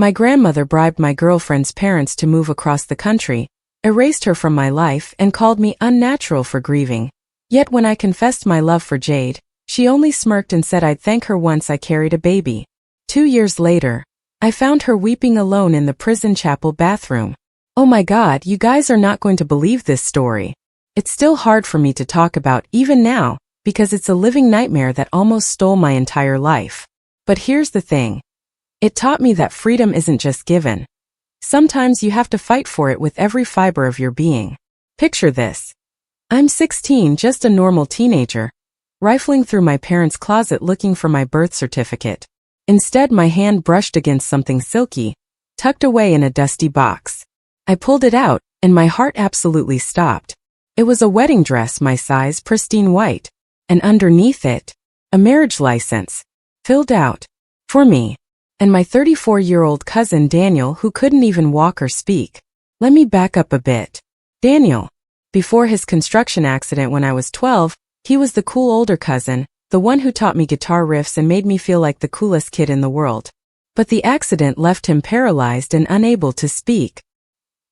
My grandmother bribed my girlfriend's parents to move across the country, erased her from my life, and called me unnatural for grieving. Yet when I confessed my love for Jade, she only smirked and said I'd thank her once I carried a baby. 2 years later, I found her weeping alone in the prison chapel bathroom. Oh my God, you guys are not going to believe this story. It's still hard for me to talk about even now, because it's a living nightmare that almost stole my entire life. But here's the thing. It taught me that freedom isn't just given. Sometimes you have to fight for it with every fiber of your being. Picture this. I'm 16, just a normal teenager, rifling through my parents' closet looking for my birth certificate. Instead, my hand brushed against something silky, tucked away in a dusty box. I pulled it out, and my heart absolutely stopped. It was a wedding dress my size, pristine white, and underneath it, a marriage license, filled out, for me, and my 34-year-old cousin Daniel, who couldn't even walk or speak. Let me back up a bit. Daniel. Before his construction accident when I was 12, he was the cool older cousin, the one who taught me guitar riffs and made me feel like the coolest kid in the world. But the accident left him paralyzed and unable to speak.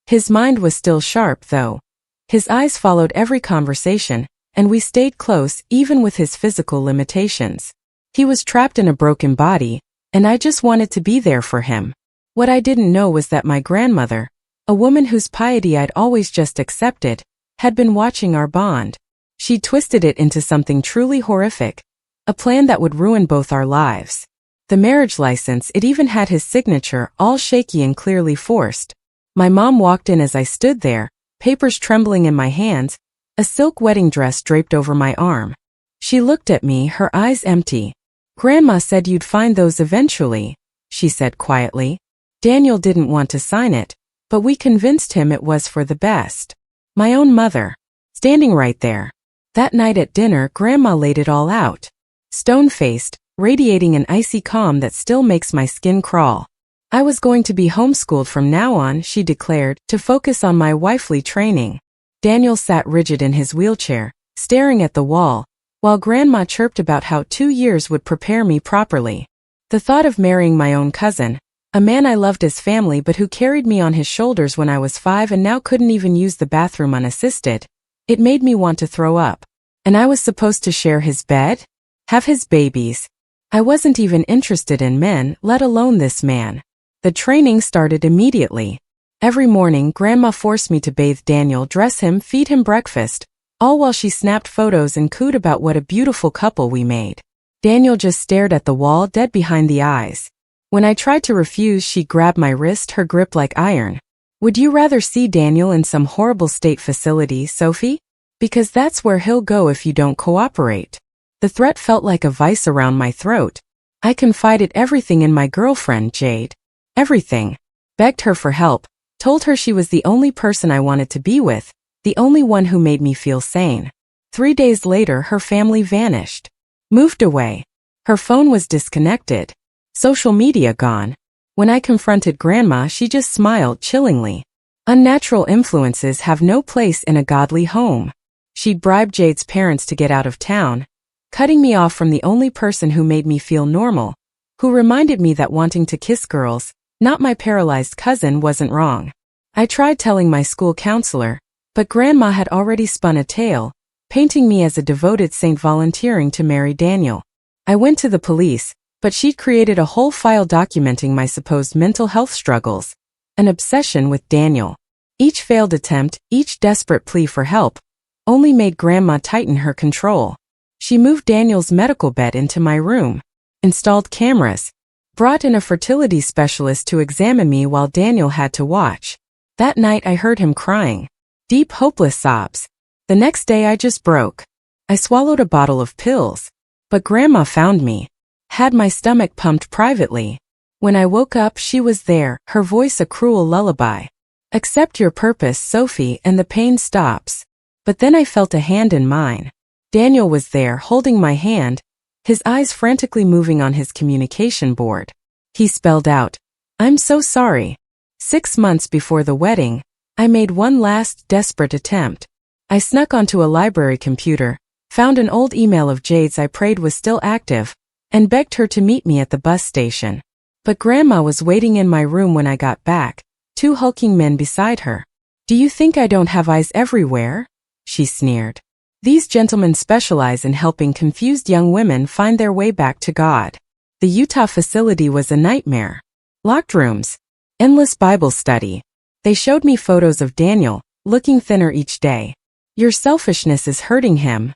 His mind was still sharp, though. His eyes followed every conversation, and we stayed close even with his physical limitations. He was trapped in a broken body, and I just wanted to be there for him. What I didn't know was that my grandmother, a woman whose piety I'd always just accepted, had been watching our bond. She twisted it into something truly horrific, a plan that would ruin both our lives. The marriage license, it even had his signature, all shaky and clearly forced. My mom walked in as I stood there, papers trembling in my hands, a silk wedding dress draped over my arm. She looked at me, her eyes empty. "Grandma said you'd find those eventually," she said quietly. Daniel didn't want to sign it, but we convinced him it was for the best. My own mother, standing right there. That night at dinner, Grandma laid it all out. Stone-faced, radiating an icy calm that still makes my skin crawl. I was going to be homeschooled from now on, she declared, to focus on my wifely training. Daniel sat rigid in his wheelchair, staring at the wall, while Grandma chirped about how 2 years would prepare me properly. The thought of marrying my own cousin, a man I loved as family but who carried me on his shoulders when I was 5 and now couldn't even use the bathroom unassisted, it made me want to throw up. And I was supposed to share his bed? Have his babies? I wasn't even interested in men, let alone this man. The training started immediately. Every morning, Grandma forced me to bathe Daniel, dress him, feed him breakfast, all while she snapped photos and cooed about what a beautiful couple we made. Daniel just stared at the wall, dead behind the eyes. When I tried to refuse, she grabbed my wrist, her grip like iron. "Would you rather see Daniel in some horrible state facility, Sophie? Because that's where he'll go if you don't cooperate." The threat felt like a vice around my throat. I confided everything in my girlfriend, Jade. Everything. Begged her for help, told her she was the only person I wanted to be with, the only one who made me feel sane. 3 days later, her family vanished. Moved away. Her phone was disconnected. Social media gone. When I confronted Grandma, she just smiled chillingly. Unnatural influences have no place in a godly home. She'd bribed Jade's parents to get out of town, cutting me off from the only person who made me feel normal, who reminded me that wanting to kiss girls, not my paralyzed cousin, wasn't wrong. I tried telling my school counselor, but Grandma had already spun a tale, painting me as a devoted saint volunteering to marry Daniel. I went to the police, but she'd created a whole file documenting my supposed mental health struggles, an obsession with Daniel. Each failed attempt, each desperate plea for help, only made Grandma tighten her control. She moved Daniel's medical bed into my room, installed cameras, brought in a fertility specialist to examine me while Daniel had to watch. That night I heard him crying. Deep, hopeless sobs. The next day I just broke. I swallowed a bottle of pills. But Grandma found me. Had my stomach pumped privately. When I woke up, she was there, her voice a cruel lullaby. "Accept your purpose, Sophie, and the pain stops." But then I felt a hand in mine. Daniel was there, holding my hand, his eyes frantically moving on his communication board. He spelled out, "I'm so sorry." 6 months before the wedding, I made one last desperate attempt. I snuck onto a library computer, found an old email of Jade's I prayed was still active, and begged her to meet me at the bus station. But Grandma was waiting in my room when I got back, two hulking men beside her. "Do you think I don't have eyes everywhere?" she sneered. These gentlemen specialize in helping confused young women find their way back to God. The Utah facility was a nightmare. Locked rooms. Endless Bible study. They showed me photos of Daniel, looking thinner each day. "Your selfishness is hurting him,"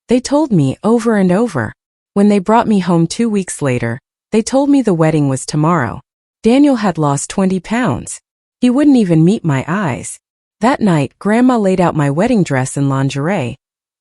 they told me over and over. When they brought me home 2 weeks later, they told me the wedding was tomorrow. Daniel had lost 20 pounds. He wouldn't even meet my eyes. That night, Grandma laid out my wedding dress and lingerie,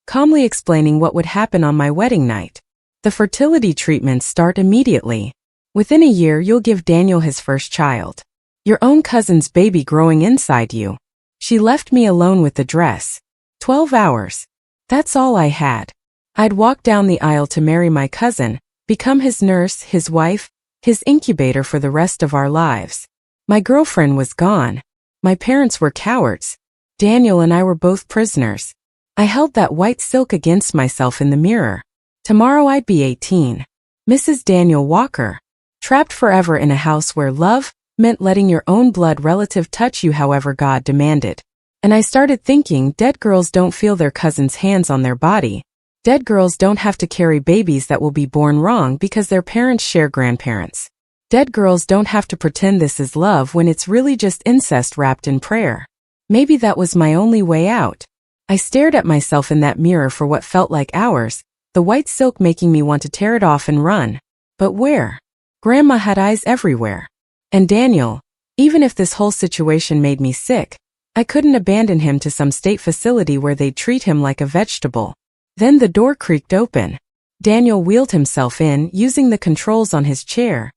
calmly explaining what would happen on my wedding night. "The fertility treatments start immediately. Within a year, you'll give Daniel his first child. Your own cousin's baby growing inside you." She left me alone with the dress. 12 hours. That's all I had. I'd walk down the aisle to marry my cousin, become his nurse, his wife, his incubator for the rest of our lives. My girlfriend was gone. My parents were cowards. Daniel and I were both prisoners. I held that white silk against myself in the mirror. Tomorrow I'd be 18. Mrs. Daniel Walker. Trapped forever in a house where love meant letting your own blood relative touch you however God demanded. And I started thinking, dead girls don't feel their cousin's hands on their body. Dead girls don't have to carry babies that will be born wrong because their parents share grandparents. Dead girls don't have to pretend this is love when it's really just incest wrapped in prayer. Maybe that was my only way out. I stared at myself in that mirror for what felt like hours, the white silk making me want to tear it off and run. But where? Grandma had eyes everywhere. And Daniel, even if this whole situation made me sick, I couldn't abandon him to some state facility where they'd treat him like a vegetable. Then the door creaked open. Daniel wheeled himself in, using the controls on his chair,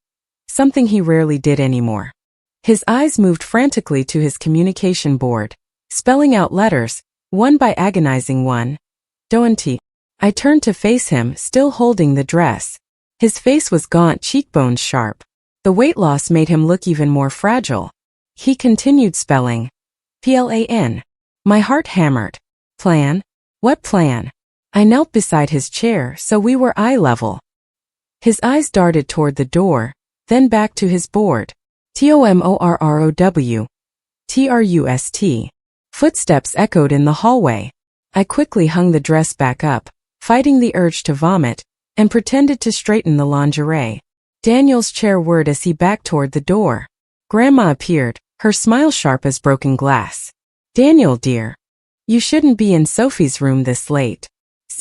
something he rarely did anymore. His eyes moved frantically to his communication board, spelling out letters, one by agonizing one. "Doanty." I turned to face him, still holding the dress. His face was gaunt, cheekbones sharp. The weight loss made him look even more fragile. He continued spelling. "Plan." My heart hammered. "Plan? What plan?" I knelt beside his chair so we were eye level. His eyes darted toward the door, then back to his board. "Tomorrow. Trust." Footsteps echoed in the hallway. I quickly hung the dress back up, fighting the urge to vomit, and pretended to straighten the lingerie. Daniel's chair whirred as he backed toward the door. Grandma appeared, her smile sharp as broken glass. "Daniel, dear. You shouldn't be in Sophie's room this late.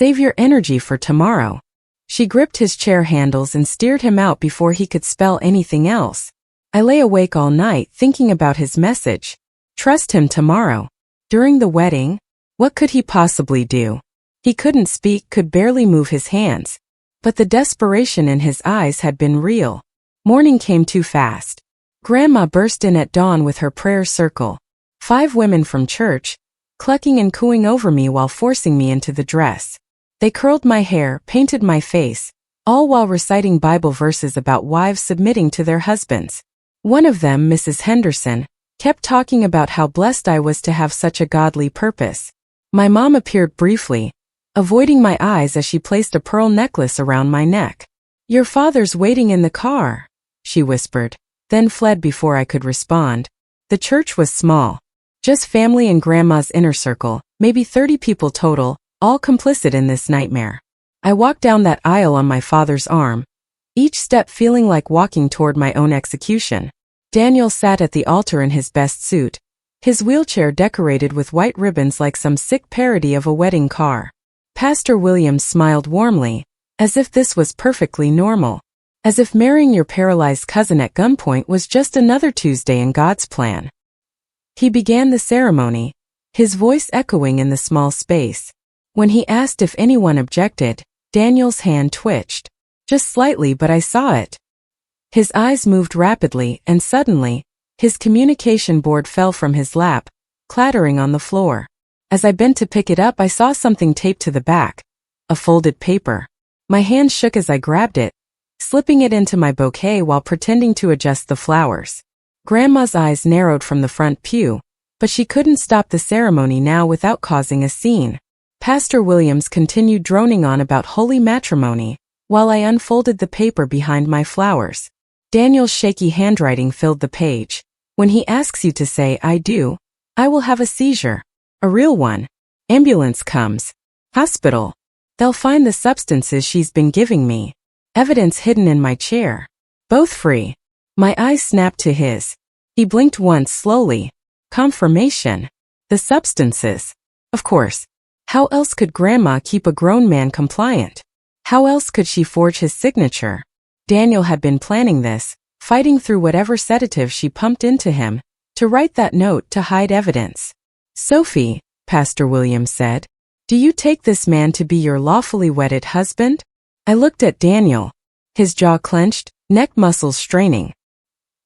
Save your energy for tomorrow." She gripped his chair handles and steered him out before he could spell anything else. I lay awake all night thinking about his message. Trust him tomorrow. During the wedding, what could he possibly do? He couldn't speak, could barely move his hands. But the desperation in his eyes had been real. Morning came too fast. Grandma burst in at dawn with her prayer circle. 5 women from church, clucking and cooing over me while forcing me into the dress. They curled my hair, painted my face, all while reciting Bible verses about wives submitting to their husbands. One of them, Mrs. Henderson, kept talking about how blessed I was to have such a godly purpose. My mom appeared briefly, avoiding my eyes as she placed a pearl necklace around my neck. "Your father's waiting in the car," she whispered, then fled before I could respond. The church was small. Just family and Grandma's inner circle, maybe 30 people total, all complicit in this nightmare. I walked down that aisle on my father's arm, each step feeling like walking toward my own execution. Daniel sat at the altar in his best suit, his wheelchair decorated with white ribbons like some sick parody of a wedding car. Pastor Williams smiled warmly, as if this was perfectly normal. As if marrying your paralyzed cousin at gunpoint was just another Tuesday in God's plan. He began the ceremony, his voice echoing in the small space. When he asked if anyone objected, Daniel's hand twitched. Just slightly, but I saw it. His eyes moved rapidly, and suddenly, his communication board fell from his lap, clattering on the floor. As I bent to pick it up, I saw something taped to the back, a folded paper. My hand shook as I grabbed it, slipping it into my bouquet while pretending to adjust the flowers. Grandma's eyes narrowed from the front pew, but she couldn't stop the ceremony now without causing a scene. Pastor Williams continued droning on about holy matrimony, while I unfolded the paper behind my flowers. Daniel's shaky handwriting filled the page. When he asks you to say, I do, I will have a seizure. A real one. Ambulance comes. Hospital. They'll find the substances she's been giving me. Evidence hidden in my chair. Both free. My eyes snapped to his. He blinked once slowly. Confirmation. The substances. Of course. How else could Grandma keep a grown man compliant? How else could she forge his signature? Daniel had been planning this, fighting through whatever sedative she pumped into him, to write that note to hide evidence. Sophie, Pastor Williams said, do you take this man to be your lawfully wedded husband? I looked at Daniel. His jaw clenched, neck muscles straining.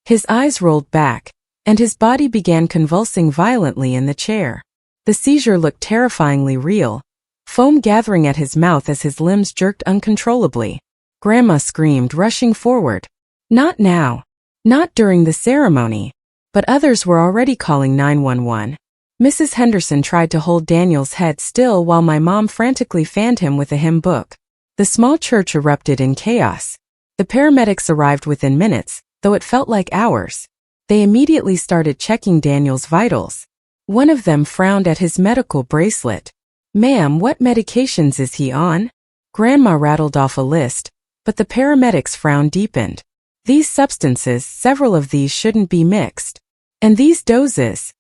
His eyes rolled back, and his body began convulsing violently in the chair. The seizure looked terrifyingly real, foam gathering at his mouth as his limbs jerked uncontrollably. Grandma screamed, rushing forward. Not now. Not during the ceremony. But others were already calling 911. Mrs. Henderson tried to hold Daniel's head still while my mom frantically fanned him with a hymn book. The small church erupted in chaos. The paramedics arrived within minutes, though it felt like hours. They immediately started checking Daniel's vitals. One of them frowned at his medical bracelet. Ma'am, what medications is he on? Grandma rattled off a list, but the paramedics' frown deepened. These substances, several of these shouldn't be mixed. And these doses.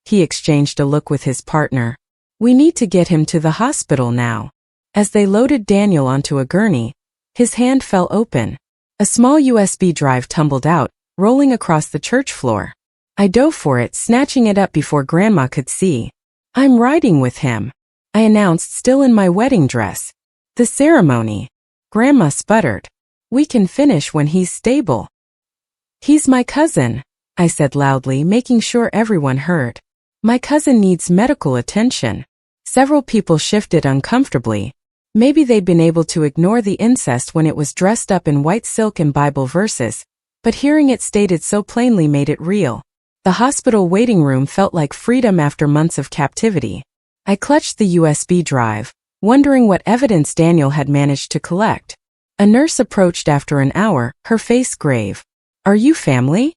He exchanged a look with his partner. We need to get him to the hospital now. As they loaded Daniel onto a gurney, his hand fell open. A small USB drive tumbled out, rolling across the church floor. I dove for it, snatching it up before Grandma could see. I'm riding with him, I announced, still in my wedding dress. The ceremony. Grandma sputtered. We can finish when he's stable. He's my cousin, I said loudly, making sure everyone heard. My cousin needs medical attention. Several people shifted uncomfortably. Maybe they'd been able to ignore the incest when it was dressed up in white silk and Bible verses, but hearing it stated so plainly made it real. The hospital waiting room felt like freedom after months of captivity. I clutched the USB drive, wondering what evidence Daniel had managed to collect. A nurse approached after an hour, her face grave. Are you family?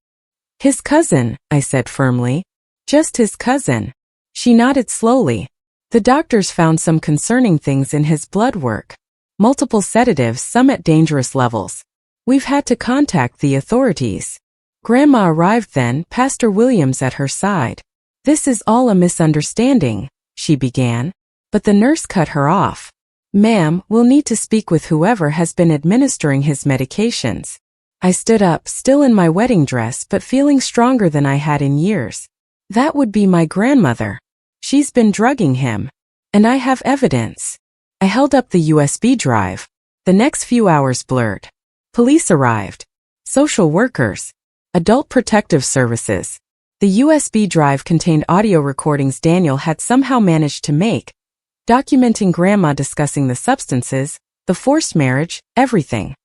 His cousin, I said firmly. Just his cousin. She nodded slowly. The doctors found some concerning things in his blood work. Multiple sedatives, some at dangerous levels. We've had to contact the authorities. Grandma arrived then, Pastor Williams at her side. This is all a misunderstanding, she began. But the nurse cut her off. Ma'am, we'll need to speak with whoever has been administering his medications. I stood up, still in my wedding dress but feeling stronger than I had in years. That would be my grandmother. She's been drugging him. And I have evidence. I held up the USB drive. The next few hours blurred. Police arrived. Social workers. Adult Protective Services. The USB drive contained audio recordings Daniel had somehow managed to make, documenting Grandma discussing the substances, the forced marriage, everything.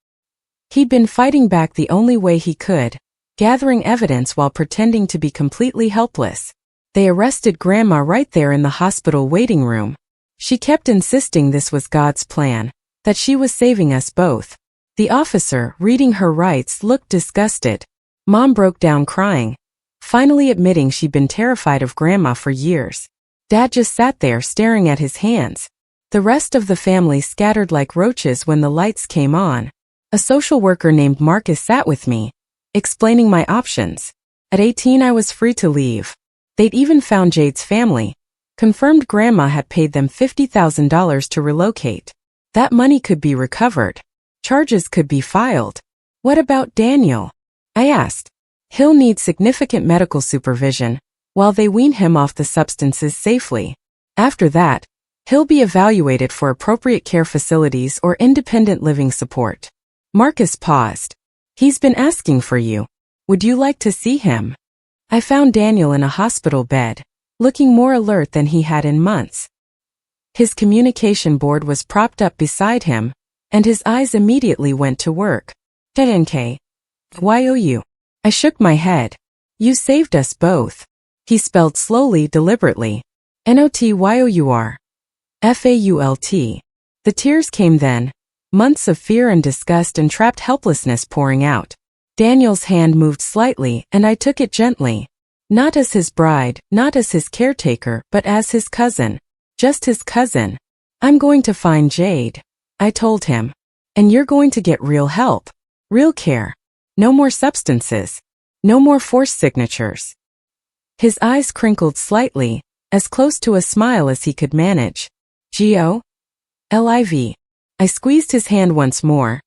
He'd been fighting back the only way he could, gathering evidence while pretending to be completely helpless. They arrested Grandma right there in the hospital waiting room. She kept insisting this was God's plan, that she was saving us both. The officer, reading her rights, looked disgusted. Mom broke down crying, finally admitting she'd been terrified of Grandma for years. Dad just sat there staring at his hands. The rest of the family scattered like roaches when the lights came on. A social worker named Marcus sat with me, explaining my options. At 18 I was free to leave. They'd even found Jade's family, confirmed Grandma had paid them $50,000 to relocate. That money could be recovered. Charges could be filed. What about Daniel? I asked. He'll need significant medical supervision, while they wean him off the substances safely. After that, he'll be evaluated for appropriate care facilities or independent living support. Marcus paused. He's been asking for you. Would you like to see him? I found Daniel in a hospital bed, looking more alert than he had in months. His communication board was propped up beside him, and his eyes immediately went to work. YOU. I shook my head. You saved us both. He spelled slowly, deliberately. NOTYOUR. FAULT. The tears came then, months of fear and disgust and trapped helplessness pouring out. Daniel's hand moved slightly, and I took it gently. Not as his bride, not as his caretaker, but as his cousin. Just his cousin. I'm going to find Jade, I told him. And you're going to get real help. Real care. No more substances. No more forced signatures. His eyes crinkled slightly, as close to a smile as he could manage. G-O-L-I-V. I squeezed his hand once more,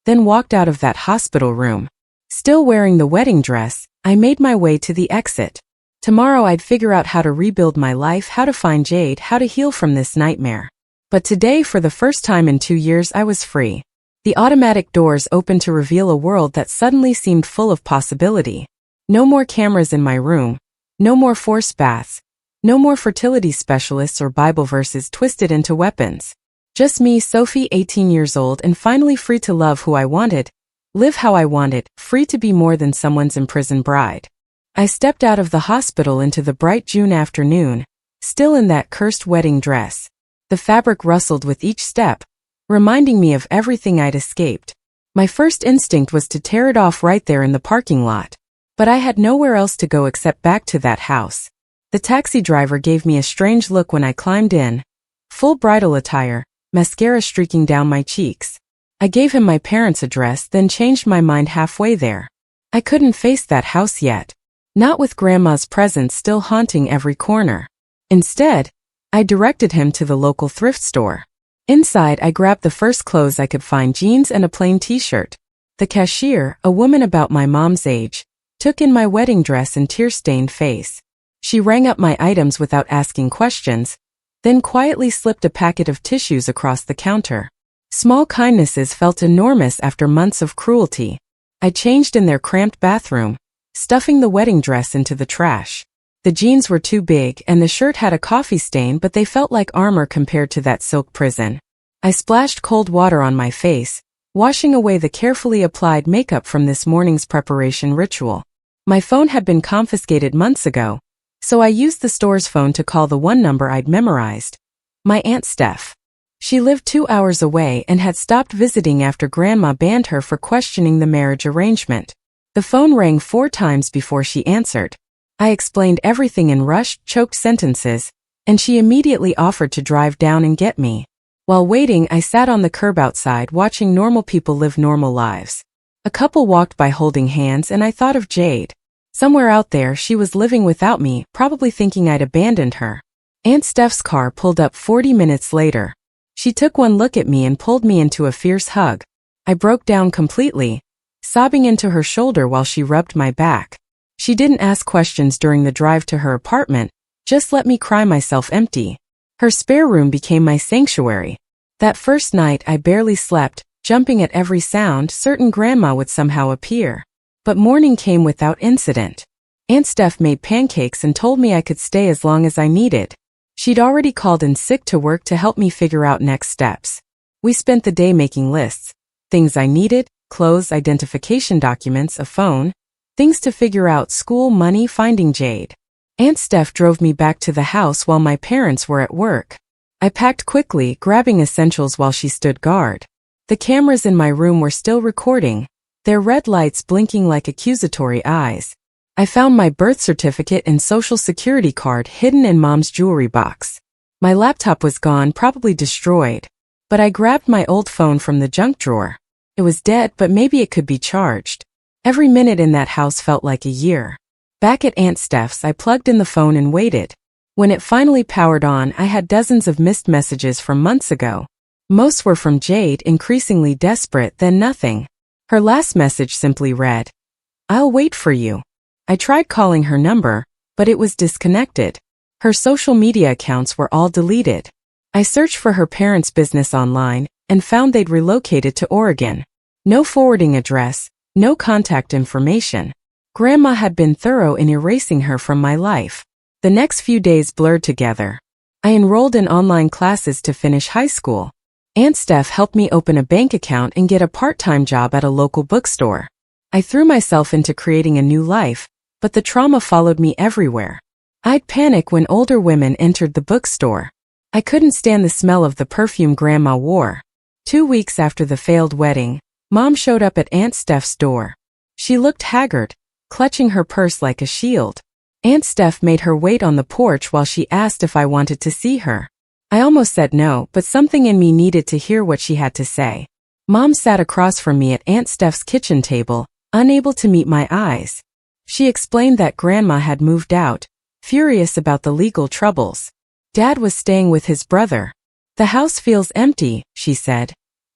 then walked out of that hospital room. Still wearing the wedding dress, I made my way to the exit. Tomorrow I'd figure out how to rebuild my life, how to find Jade, how to heal from this nightmare. But today, for the first time in 2 years, I was free. The automatic doors opened to reveal a world that suddenly seemed full of possibility. No more cameras in my room. No more forced baths. No more fertility specialists or Bible verses twisted into weapons. Just me, Sophie, 18 years old, and finally free to love who I wanted, live how I wanted, free to be more than someone's imprisoned bride. I stepped out of the hospital into the bright June afternoon, still in that cursed wedding dress. The fabric rustled with each step, reminding me of everything I'd escaped. My first instinct was to tear it off right there in the parking lot. But I had nowhere else to go except back to that house. The taxi driver gave me a strange look when I climbed in. Full bridal attire, mascara streaking down my cheeks. I gave him my parents' address, then changed my mind halfway there. I couldn't face that house yet. Not with Grandma's presence still haunting every corner. Instead, I directed him to the local thrift store. Inside, I grabbed the first clothes I could find, jeans and a plain t-shirt. The cashier, a woman about my mom's age, took in my wedding dress and tear-stained face. She rang up my items without asking questions, then quietly slipped a packet of tissues across the counter. Small kindnesses felt enormous after months of cruelty. I changed in their cramped bathroom, stuffing the wedding dress into the trash. The jeans were too big and the shirt had a coffee stain, but they felt like armor compared to that silk prison. I splashed cold water on my face, washing away the carefully applied makeup from this morning's preparation ritual. My phone had been confiscated months ago, so I used the store's phone to call the one number I'd memorized. My Aunt Steph. She lived 2 hours away and had stopped visiting after Grandma banned her for questioning the marriage arrangement. The phone rang 4 times before she answered. I explained everything in rushed, choked sentences, and she immediately offered to drive down and get me. While waiting, I sat on the curb outside watching normal people live normal lives. A couple walked by holding hands and I thought of Jade. Somewhere out there she was living without me, probably thinking I'd abandoned her. Aunt Steph's car pulled up 40 minutes later. She took one look at me and pulled me into a fierce hug. I broke down completely, sobbing into her shoulder while she rubbed my back. She didn't ask questions during the drive to her apartment, just let me cry myself empty. Her spare room became my sanctuary. That first night I barely slept, jumping at every sound, certain Grandma would somehow appear. But morning came without incident. Aunt Steph made pancakes and told me I could stay as long as I needed. She'd already called in sick to work to help me figure out next steps. We spent the day making lists. Things I needed, clothes, identification documents, a phone, things to figure out, school, money, finding Jade. Aunt Steph drove me back to the house while my parents were at work. I packed quickly, grabbing essentials while she stood guard. The cameras in my room were still recording, their red lights blinking like accusatory eyes. I found my birth certificate and social security card hidden in Mom's jewelry box. My laptop was gone, probably destroyed. But I grabbed my old phone from the junk drawer. It was dead, but maybe it could be charged. Every minute in that house felt like a year. Back at Aunt Steph's, I plugged in the phone and waited. When it finally powered on, I had dozens of missed messages from months ago. Most were from Jade, increasingly desperate, then nothing. Her last message simply read, "I'll wait for you." I tried calling her number, but it was disconnected. Her social media accounts were all deleted. I searched for her parents' business online and found they'd relocated to Oregon. No forwarding address, no contact information. Grandma had been thorough in erasing her from my life. The next few days blurred together. I enrolled in online classes to finish high school. Aunt Steph helped me open a bank account and get a part-time job at a local bookstore. I threw myself into creating a new life, but the trauma followed me everywhere. I'd panic when older women entered the bookstore. I couldn't stand the smell of the perfume Grandma wore. 2 weeks after the failed wedding, Mom showed up at Aunt Steph's door. She looked haggard, clutching her purse like a shield. Aunt Steph made her wait on the porch while she asked if I wanted to see her. I almost said no, but something in me needed to hear what she had to say. Mom sat across from me at Aunt Steph's kitchen table, unable to meet my eyes. She explained that Grandma had moved out, furious about the legal troubles. Dad was staying with his brother. The house feels empty, she said.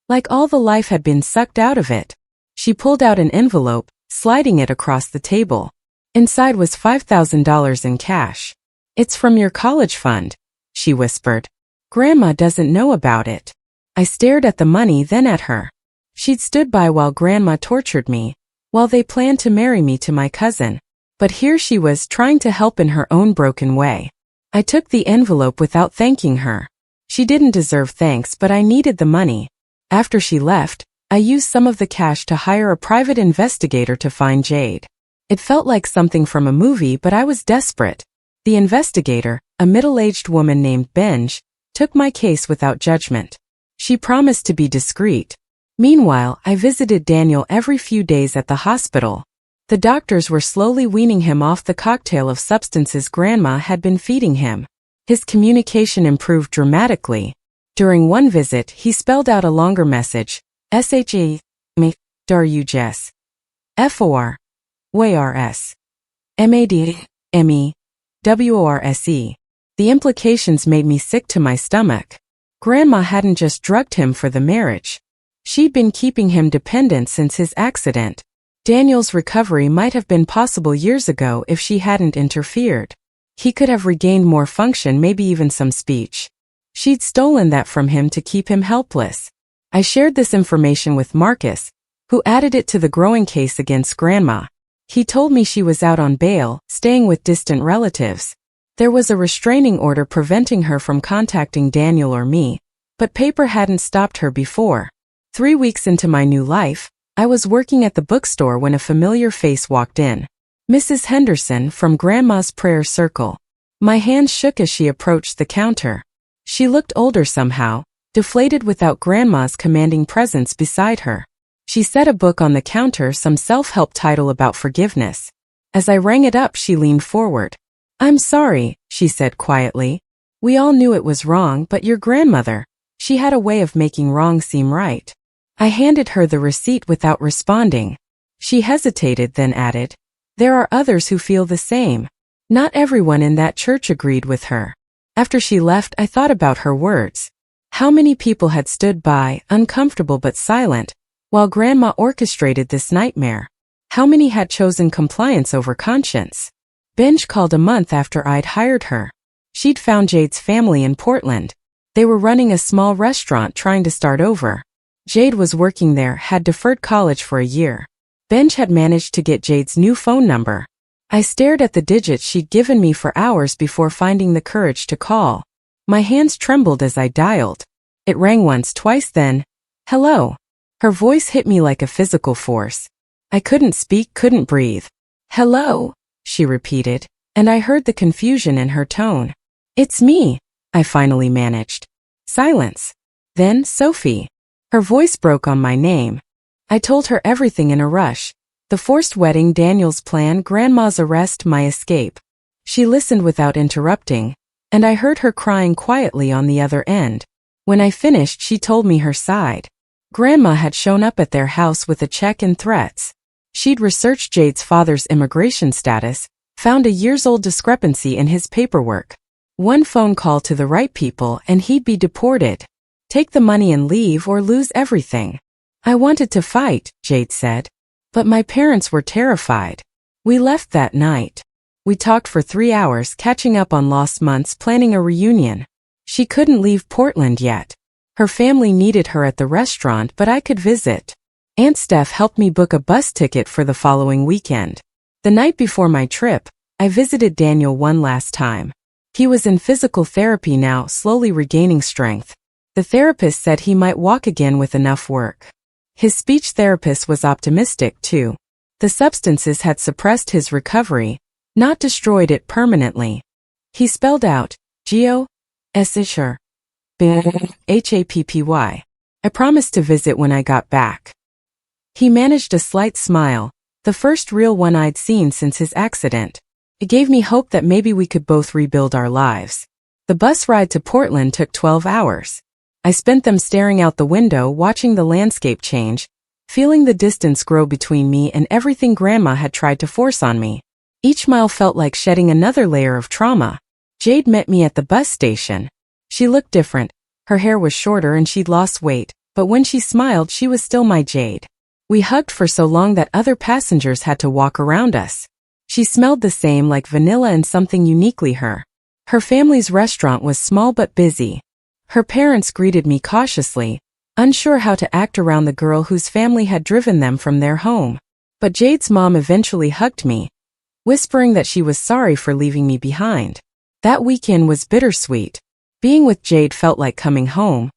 Like all the life had been sucked out of it. She pulled out an envelope, sliding it across the table. Inside was $5,000 in cash. It's from your college fund, she whispered. Grandma doesn't know about it. I stared at the money, then at her. She'd stood by while Grandma tortured me, while they planned to marry me to my cousin. But here she was trying to help in her own broken way. I took the envelope without thanking her. She didn't deserve thanks, but I needed the money. After she left, I used some of the cash to hire a private investigator to find Jade. It felt like something from a movie, but I was desperate. The investigator, a middle-aged woman named Benj, took my case without judgment. She promised to be discreet. Meanwhile, I visited Daniel every few days at the hospital. The doctors were slowly weaning him off the cocktail of substances Grandma had been feeding him. His communication improved dramatically. During one visit, he spelled out a longer message, SHE, me, Darujes, FOR, WARS, MAD, ME, WORSE. The implications made me sick to my stomach. Grandma hadn't just drugged him for the marriage. She'd been keeping him dependent since his accident. Daniel's recovery might have been possible years ago if she hadn't interfered. He could have regained more function, maybe even some speech. She'd stolen that from him to keep him helpless. I shared this information with Marcus, who added it to the growing case against Grandma. He told me she was out on bail, staying with distant relatives. There was a restraining order preventing her from contacting Daniel or me, but paper hadn't stopped her before. 3 weeks into my new life, I was working at the bookstore when a familiar face walked in. Mrs. Henderson from Grandma's prayer circle. My hands shook as she approached the counter. She looked older somehow, deflated without Grandma's commanding presence beside her. She set a book on the counter, some self-help title about forgiveness. As I rang it up, she leaned forward. I'm sorry, she said quietly. We all knew it was wrong, but your grandmother, she had a way of making wrong seem right. I handed her the receipt without responding. She hesitated, then added, there are others who feel the same. Not everyone in that church agreed with her. After she left, I thought about her words. How many people had stood by, uncomfortable but silent, while Grandma orchestrated this nightmare? How many had chosen compliance over conscience? Benj called a month after I'd hired her. She'd found Jade's family in Portland. They were running a small restaurant trying to start over. Jade was working there, had deferred college for a year. Benj had managed to get Jade's new phone number. I stared at the digits she'd given me for hours before finding the courage to call. My hands trembled as I dialed. It rang once, twice, then, hello. Her voice hit me like a physical force. I couldn't speak, couldn't breathe. Hello, she repeated, and I heard the confusion in her tone. It's me, I finally managed. Silence. Then, Sophie. Her voice broke on my name. I told her everything in a rush. The forced wedding, Daniel's plan, Grandma's arrest, my escape. She listened without interrupting, and I heard her crying quietly on the other end. When I finished, she told me her side. Grandma had shown up at their house with a check and threats. She'd researched Jade's father's immigration status, found a years-old discrepancy in his paperwork. One phone call to the right people and he'd be deported. Take the money and leave or lose everything. I wanted to fight, Jade said. But my parents were terrified. We left that night. We talked for 3 hours, catching up on lost months, planning a reunion. She couldn't leave Portland yet. Her family needed her at the restaurant, but I could visit. Aunt Steph helped me book a bus ticket for the following weekend. The night before my trip, I visited Daniel one last time. He was in physical therapy now, slowly regaining strength. The therapist said he might walk again with enough work. His speech therapist was optimistic, too. The substances had suppressed his recovery, not destroyed it permanently. He spelled out, G-O-S-H-R, H-A-P-P-Y. I promised to visit when I got back. He managed a slight smile, the first real one I'd seen since his accident. It gave me hope that maybe we could both rebuild our lives. The bus ride to Portland took 12 hours. I spent them staring out the window, watching the landscape change, feeling the distance grow between me and everything Grandma had tried to force on me. Each mile felt like shedding another layer of trauma. Jade met me at the bus station. She looked different. Her hair was shorter and she'd lost weight, but when she smiled, she was still my Jade. We hugged for so long that other passengers had to walk around us. She smelled the same, like vanilla and something uniquely her. Her family's restaurant was small but busy. Her parents greeted me cautiously, unsure how to act around the girl whose family had driven them from their home. But Jade's mom eventually hugged me, whispering that she was sorry for leaving me behind. That weekend was bittersweet. Being with Jade felt like coming home,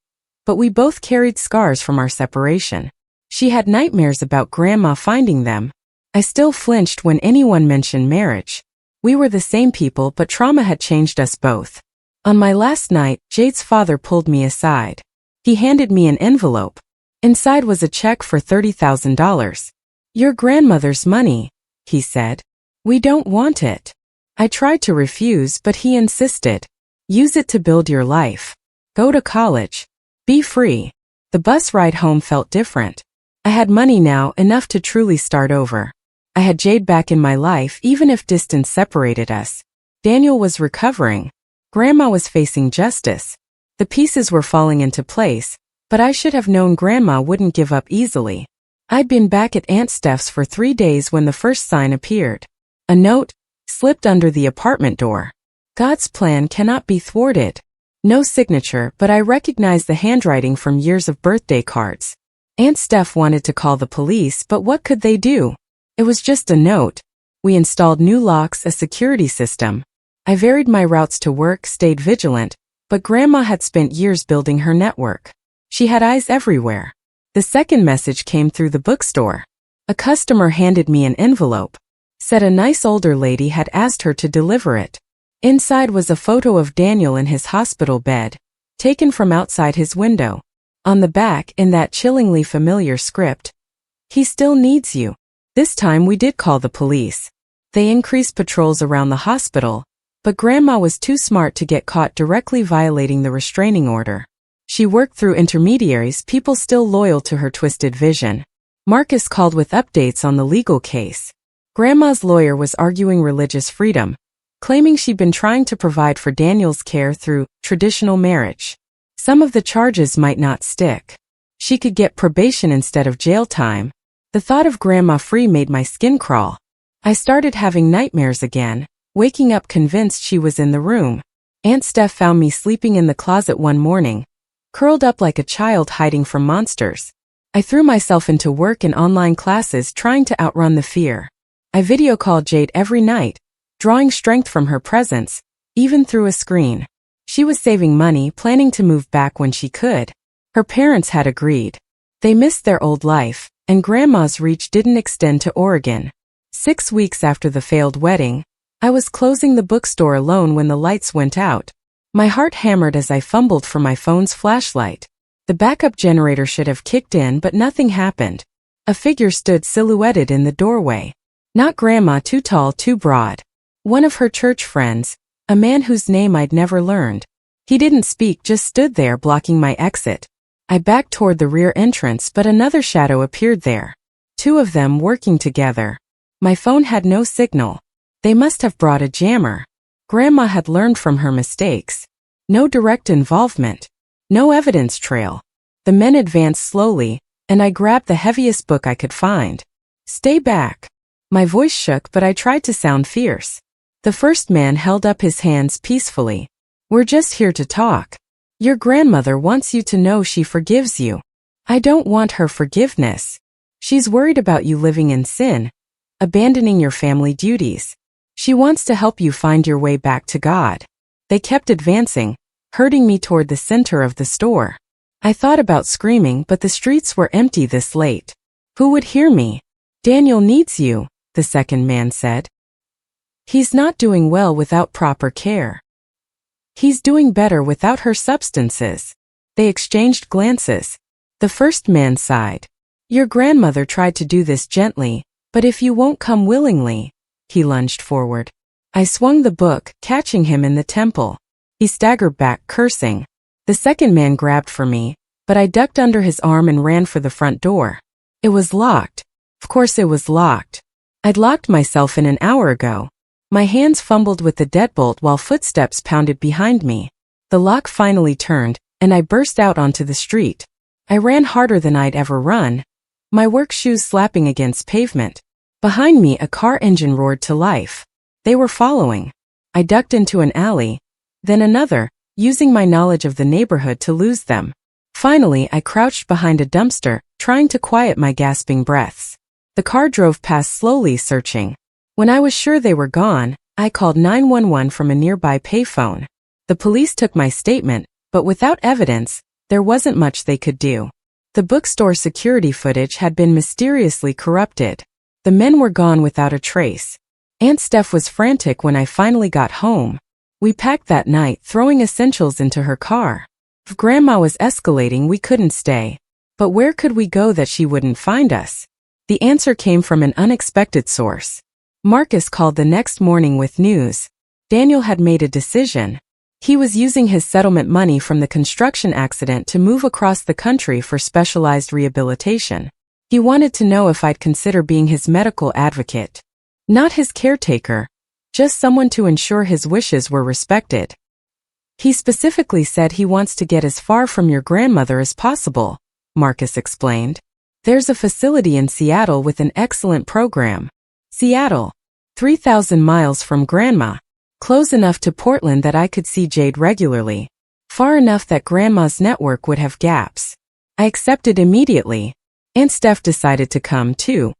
but we both carried scars from our separation. She had nightmares about Grandma finding them. I still flinched when anyone mentioned marriage. We were the same people, but trauma had changed us both. On my last night, Jade's father pulled me aside. He handed me an envelope. Inside was a check for $30,000. Your grandmother's money, he said. We don't want it. I tried to refuse, but he insisted. Use it to build your life. Go to college. Be free. The bus ride home felt different. I had money now, enough to truly start over. I had Jade back in my life, even if distance separated us. Daniel was recovering. Grandma was facing justice. The pieces were falling into place, but I should have known Grandma wouldn't give up easily. I'd been back at Aunt Steph's for 3 days when the first sign appeared. A note slipped under the apartment door. God's plan cannot be thwarted. No signature, but I recognized the handwriting from years of birthday cards. Aunt Steph wanted to call the police, but what could they do? It was just a note. We installed new locks, a security system. I varied my routes to work, stayed vigilant, but Grandma had spent years building her network. She had eyes everywhere. The second message came through the bookstore. A customer handed me an envelope. Said a nice older lady had asked her to deliver it. Inside was a photo of Daniel in his hospital bed, taken from outside his window. On the back, in that chillingly familiar script, he still needs you. This time we did call the police. They increased patrols around the hospital, but Grandma was too smart to get caught directly violating the restraining order. She worked through intermediaries, people still loyal to her twisted vision. Marcus called with updates on the legal case. Grandma's lawyer was arguing religious freedom, claiming she'd been trying to provide for Daniel's care through traditional marriage. Some of the charges might not stick. She could get probation instead of jail time. The thought of Grandma free made my skin crawl. I started having nightmares again, waking up convinced she was in the room. Aunt Steph found me sleeping in the closet one morning, curled up like a child hiding from monsters. I threw myself into work and online classes, trying to outrun the fear. I video called Jade every night, drawing strength from her presence, even through a screen. She was saving money, planning to move back when she could. Her parents had agreed. They missed their old life, and Grandma's reach didn't extend to Oregon. 6 weeks after the failed wedding, I was closing the bookstore alone when the lights went out. My heart hammered as I fumbled for my phone's flashlight. The backup generator should have kicked in, but nothing happened. A figure stood silhouetted in the doorway. Not Grandma, too tall, too broad. One of her church friends, a man whose name I'd never learned. He didn't speak, just stood there blocking my exit. I backed toward the rear entrance, but another shadow appeared there. 2 of them working together. My phone had no signal. They must have brought a jammer. Grandma had learned from her mistakes. No direct involvement. No evidence trail. The men advanced slowly, and I grabbed the heaviest book I could find. Stay back. My voice shook, but I tried to sound fierce. The first man held up his hands peacefully. We're just here to talk. Your grandmother wants you to know she forgives you. I don't want her forgiveness. She's worried about you living in sin, abandoning your family duties. She wants to help you find your way back to God. They kept advancing, herding me toward the center of the store. I thought about screaming, but the streets were empty this late. Who would hear me? Daniel needs you, the second man said. He's not doing well without proper care. He's doing better without her substances. They exchanged glances. The first man sighed. Your grandmother tried to do this gently, But if you won't come willingly, he lunged forward. I swung the book, catching him in the temple. He staggered back, cursing. The second man grabbed for me, but I ducked under his arm and ran for the front door. It was locked. Of course it was locked. I'd locked myself in an hour ago. My hands fumbled with the deadbolt while footsteps pounded behind me. The lock finally turned, and I burst out onto the street. I ran harder than I'd ever run, my work shoes slapping against pavement. Behind me, a car engine roared to life. They were following. I ducked into an alley, then another, using my knowledge of the neighborhood to lose them. Finally, I crouched behind a dumpster, trying to quiet my gasping breaths. The car drove past slowly, searching. When I was sure they were gone, I called 911 from a nearby payphone. The police took my statement, but without evidence, there wasn't much they could do. The bookstore security footage had been mysteriously corrupted. The men were gone without a trace. Aunt Steph was frantic when I finally got home. We packed that night, throwing essentials into her car. If Grandma was escalating, we couldn't stay. But where could we go that she wouldn't find us? The answer came from an unexpected source. Marcus called the next morning with news. Daniel had made a decision. He was using his settlement money from the construction accident to move across the country for specialized rehabilitation. He wanted to know if I'd consider being his medical advocate. Not his caretaker, just someone to ensure his wishes were respected. He specifically said he wants to get as far from your grandmother as possible, Marcus explained. There's a facility in Seattle with an excellent program. Seattle, 3,000 miles from Grandma. Close enough to Portland that I could see Jade regularly. Far enough that Grandma's network would have gaps. I accepted immediately. Aunt Steph decided to come too.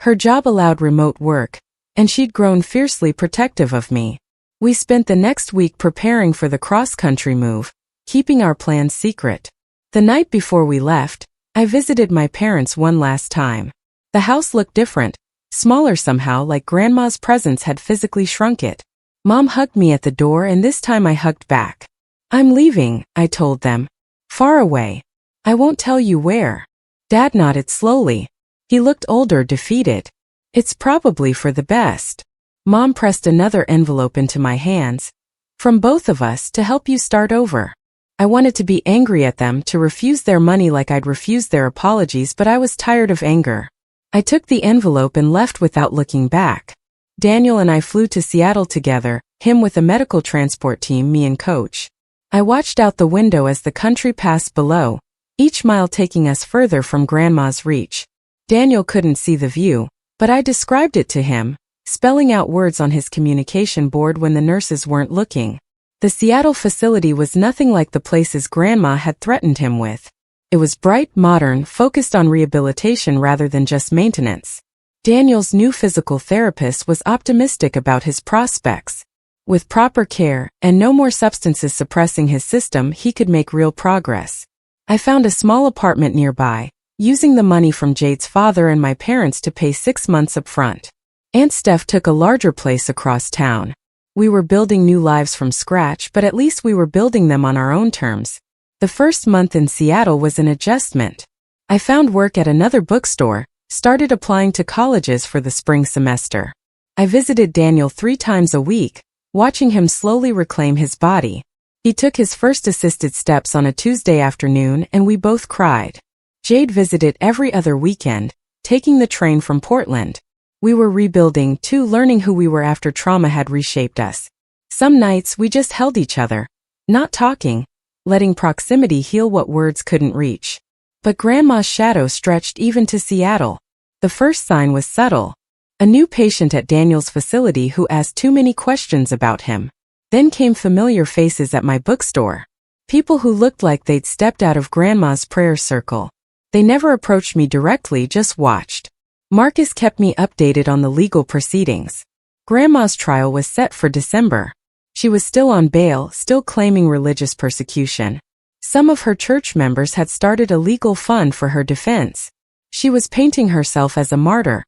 Her job allowed remote work, and she'd grown fiercely protective of me. We spent the next week preparing for the cross-country move, keeping our plans secret. The night before we left, I visited my parents one last time. The house looked different, smaller somehow, like Grandma's presence had physically shrunk it. Mom hugged me at the door, and this time I hugged back. I'm leaving, I told them. Far away. I won't tell you where. Dad nodded slowly. He looked older, defeated. It's probably for the best. Mom pressed another envelope into my hands. From both of us, to help you start over. I wanted to be angry at them, to refuse their money like I'd refused their apologies, but I was tired of anger. I took the envelope and left without looking back. Daniel and I flew to Seattle together, him with a medical transport team, me and Coach. I watched out the window as the country passed below, each mile taking us further from Grandma's reach. Daniel couldn't see the view, but I described it to him, spelling out words on his communication board when the nurses weren't looking. The Seattle facility was nothing like the places Grandma had threatened him with. It was bright, modern, focused on rehabilitation rather than just maintenance. Daniel's new physical therapist was optimistic about his prospects. With proper care, and no more substances suppressing his system, he could make real progress. I found a small apartment nearby, using the money from Jade's father and my parents to pay 6 months up front. Aunt Steph took a larger place across town. We were building new lives from scratch, but at least we were building them on our own terms. The first month in Seattle was an adjustment. I found work at another bookstore, started applying to colleges for the spring semester. I visited Daniel 3 times a week, watching him slowly reclaim his body. He took his first assisted steps on a Tuesday afternoon, and we both cried. Jade visited every other weekend, taking the train from Portland. We were rebuilding too, learning who we were after trauma had reshaped us. Some nights we just held each other, not talking, letting proximity heal what words couldn't reach. But Grandma's shadow stretched even to Seattle. The first sign was subtle. A new patient at Daniel's facility who asked too many questions about him. Then came familiar faces at my bookstore. People who looked like they'd stepped out of Grandma's prayer circle. They never approached me directly, just watched. Marcus kept me updated on the legal proceedings. Grandma's trial was set for December. She was still on bail, still claiming religious persecution. Some of her church members had started a legal fund for her defense. She was painting herself as a martyr,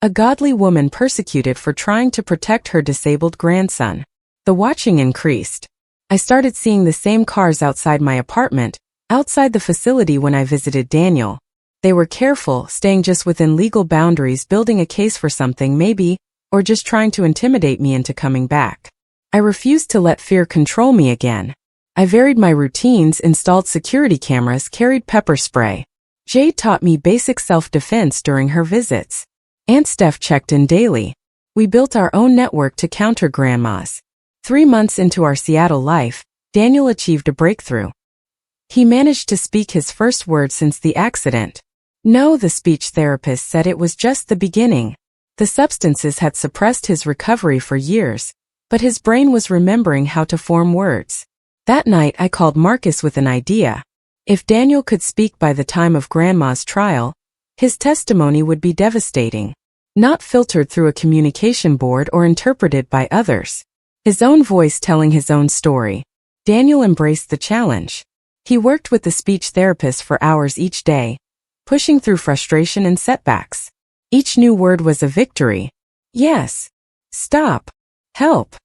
a godly woman persecuted for trying to protect her disabled grandson. The watching increased. I started seeing the same cars outside my apartment, outside the facility when I visited Daniel. They were careful, staying just within legal boundaries, building a case for something maybe, or just trying to intimidate me into coming back. I refused to let fear control me again. I varied my routines, installed security cameras, carried pepper spray. Jade taught me basic self-defense during her visits. Aunt Steph checked in daily. We built our own network to counter grandmas. 3 months into our Seattle life, Daniel achieved a breakthrough. He managed to speak his first word since the accident. No, the speech therapist said it was just the beginning. The substances had suppressed his recovery for years, but his brain was remembering how to form words. That night I called Marcus with an idea. If Daniel could speak by the time of Grandma's trial, his testimony would be devastating. Not filtered through a communication board or interpreted by others. His own voice telling his own story. Daniel embraced the challenge. He worked with the speech therapist for hours each day, pushing through frustration and setbacks. Each new word was a victory. Yes. Stop. Help.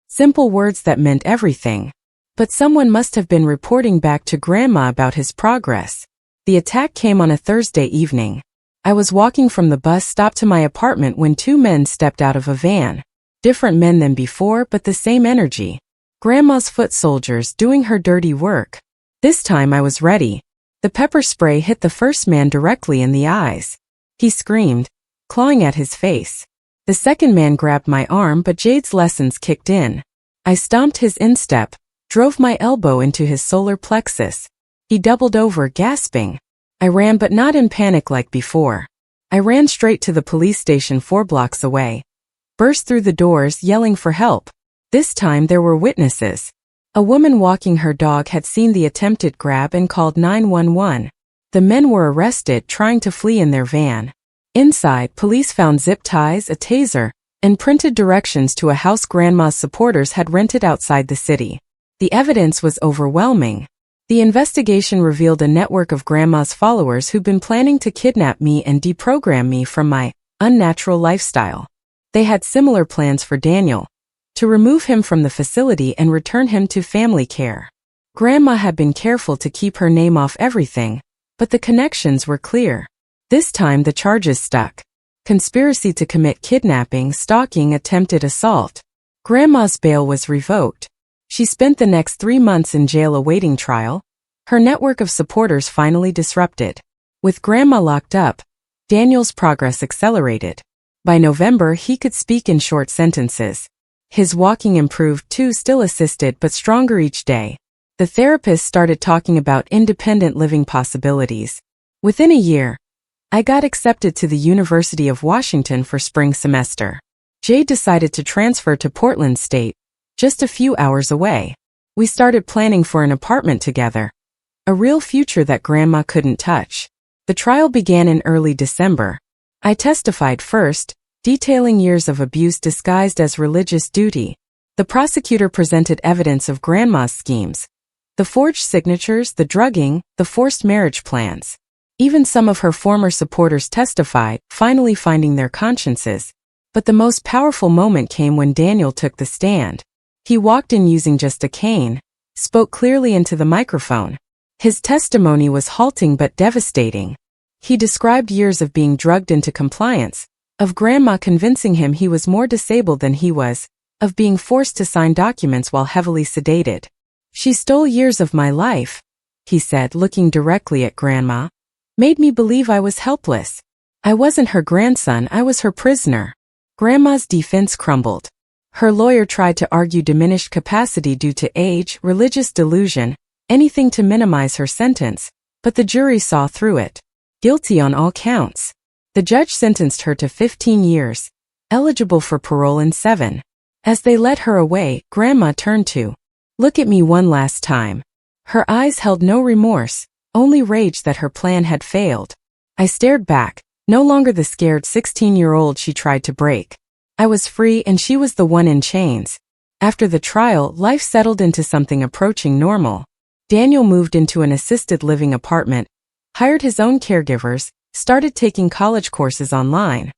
Simple words that meant everything. But someone must have been reporting back to Grandma about his progress. The attack came on a Thursday evening. I was walking from the bus stop to my apartment when 2 men stepped out of a van. Different men than before, but the same energy. Grandma's foot soldiers doing her dirty work. This time I was ready. The pepper spray hit the first man directly in the eyes. He screamed, clawing at his face. The second man grabbed my arm, but Jade's lessons kicked in. I stomped his instep, drove my elbow into his solar plexus. He doubled over, gasping. I ran, but not in panic like before. I ran straight to the police station 4 blocks away. Burst through the doors, yelling for help. This time there were witnesses. A woman walking her dog had seen the attempted grab and called 911. The men were arrested, trying to flee in their van. Inside, police found zip ties, a taser, and printed directions to a house Grandma's supporters had rented outside the city. The evidence was overwhelming. The investigation revealed a network of Grandma's followers who'd been planning to kidnap me and deprogram me from my unnatural lifestyle. They had similar plans for Daniel, to remove him from the facility and return him to family care. Grandma had been careful to keep her name off everything, but the connections were clear. This time the charges stuck. Conspiracy to commit kidnapping, stalking, attempted assault. Grandma's bail was revoked. She spent the next 3 months in jail awaiting trial, her network of supporters finally disrupted. With Grandma locked up, Daniel's progress accelerated. By November, he could speak in short sentences. His walking improved too, still assisted but stronger each day. The therapist started talking about independent living possibilities. Within a year, I got accepted to the University of Washington for spring semester. Jade decided to transfer to Portland State, just a few hours away. We started planning for an apartment together. A real future that Grandma couldn't touch. The trial began in early December. I testified first, detailing years of abuse disguised as religious duty. The prosecutor presented evidence of Grandma's schemes. The forged signatures, the drugging, the forced marriage plans. Even some of her former supporters testified, finally finding their consciences. But the most powerful moment came when Daniel took the stand. He walked in using just a cane, spoke clearly into the microphone. His testimony was halting but devastating. He described years of being drugged into compliance, of Grandma convincing him he was more disabled than he was, of being forced to sign documents while heavily sedated. "She stole years of my life," he said, looking directly at Grandma. "Made me believe I was helpless. I wasn't her grandson, I was her prisoner." Grandma's defense crumbled. Her lawyer tried to argue diminished capacity due to age, religious delusion, anything to minimize her sentence, but the jury saw through it. Guilty on all counts. The judge sentenced her to 15 years, eligible for parole in 7. As they led her away, Grandma turned to look at me one last time. Her eyes held no remorse, only rage that her plan had failed. I stared back, no longer the scared 16-year-old she tried to break. I was free and she was the one in chains. After the trial, life settled into something approaching normal. Daniel moved into an assisted living apartment, hired his own caregivers, started taking college courses online.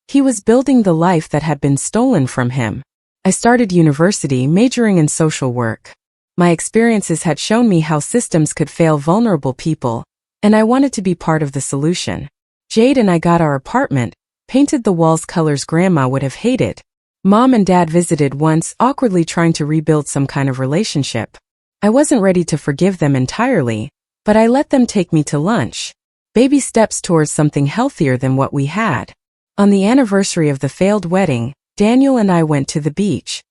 He was building the life that had been stolen from him. I started university, majoring in social work. My experiences had shown me how systems could fail vulnerable people, and I wanted to be part of the solution. Jade and I got our apartment, painted the walls colors Grandma would have hated. Mom and Dad visited once, awkwardly trying to rebuild some kind of relationship. I wasn't ready to forgive them entirely, but I let them take me to lunch. Baby steps towards something healthier than what we had. On the anniversary of the failed wedding, Daniel and I went to the beach.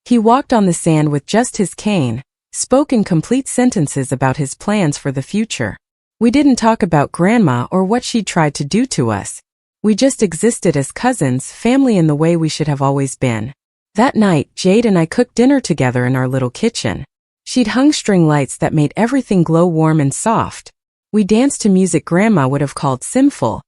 He walked on the sand with just his cane, spoke in complete sentences about his plans for the future. We didn't talk about Grandma or what she'd tried to do to us. We just existed as cousins, family in the way we should have always been. That night, Jade and I cooked dinner together in our little kitchen. She'd hung string lights that made everything glow warm and soft. We danced to music Grandma would have called sinful,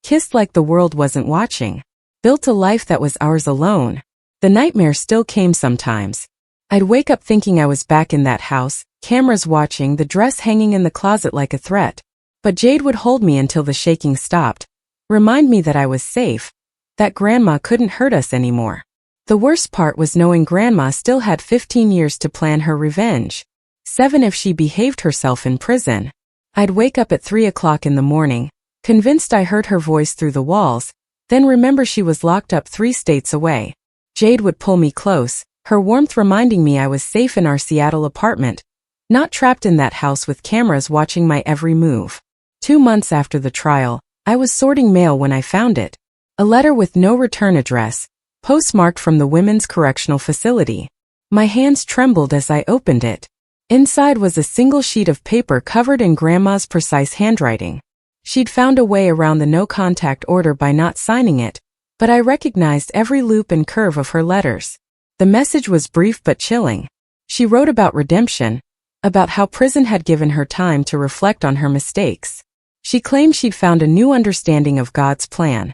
kissed like the world wasn't watching, built a life that was ours alone. The nightmare still came sometimes. I'd wake up thinking I was back in that house, cameras watching, the dress hanging in the closet like a threat. But Jade would hold me until the shaking stopped, remind me that I was safe, that Grandma couldn't hurt us anymore. The worst part was knowing Grandma still had 15 years to plan her revenge. 7 if she behaved herself in prison. I'd wake up at 3 o'clock in the morning, convinced I heard her voice through the walls, then remember she was locked up 3 states away. Jade would pull me close, her warmth reminding me I was safe in our Seattle apartment, not trapped in that house with cameras watching my every move. 2 months after the trial, I was sorting mail when I found it. A letter with no return address, postmarked from the Women's Correctional Facility. My hands trembled as I opened it. Inside was a single sheet of paper covered in Grandma's precise handwriting. She'd found a way around the no-contact order by not signing it, but I recognized every loop and curve of her letters. The message was brief but chilling. She wrote about redemption, about how prison had given her time to reflect on her mistakes. She claimed she'd found a new understanding of God's plan,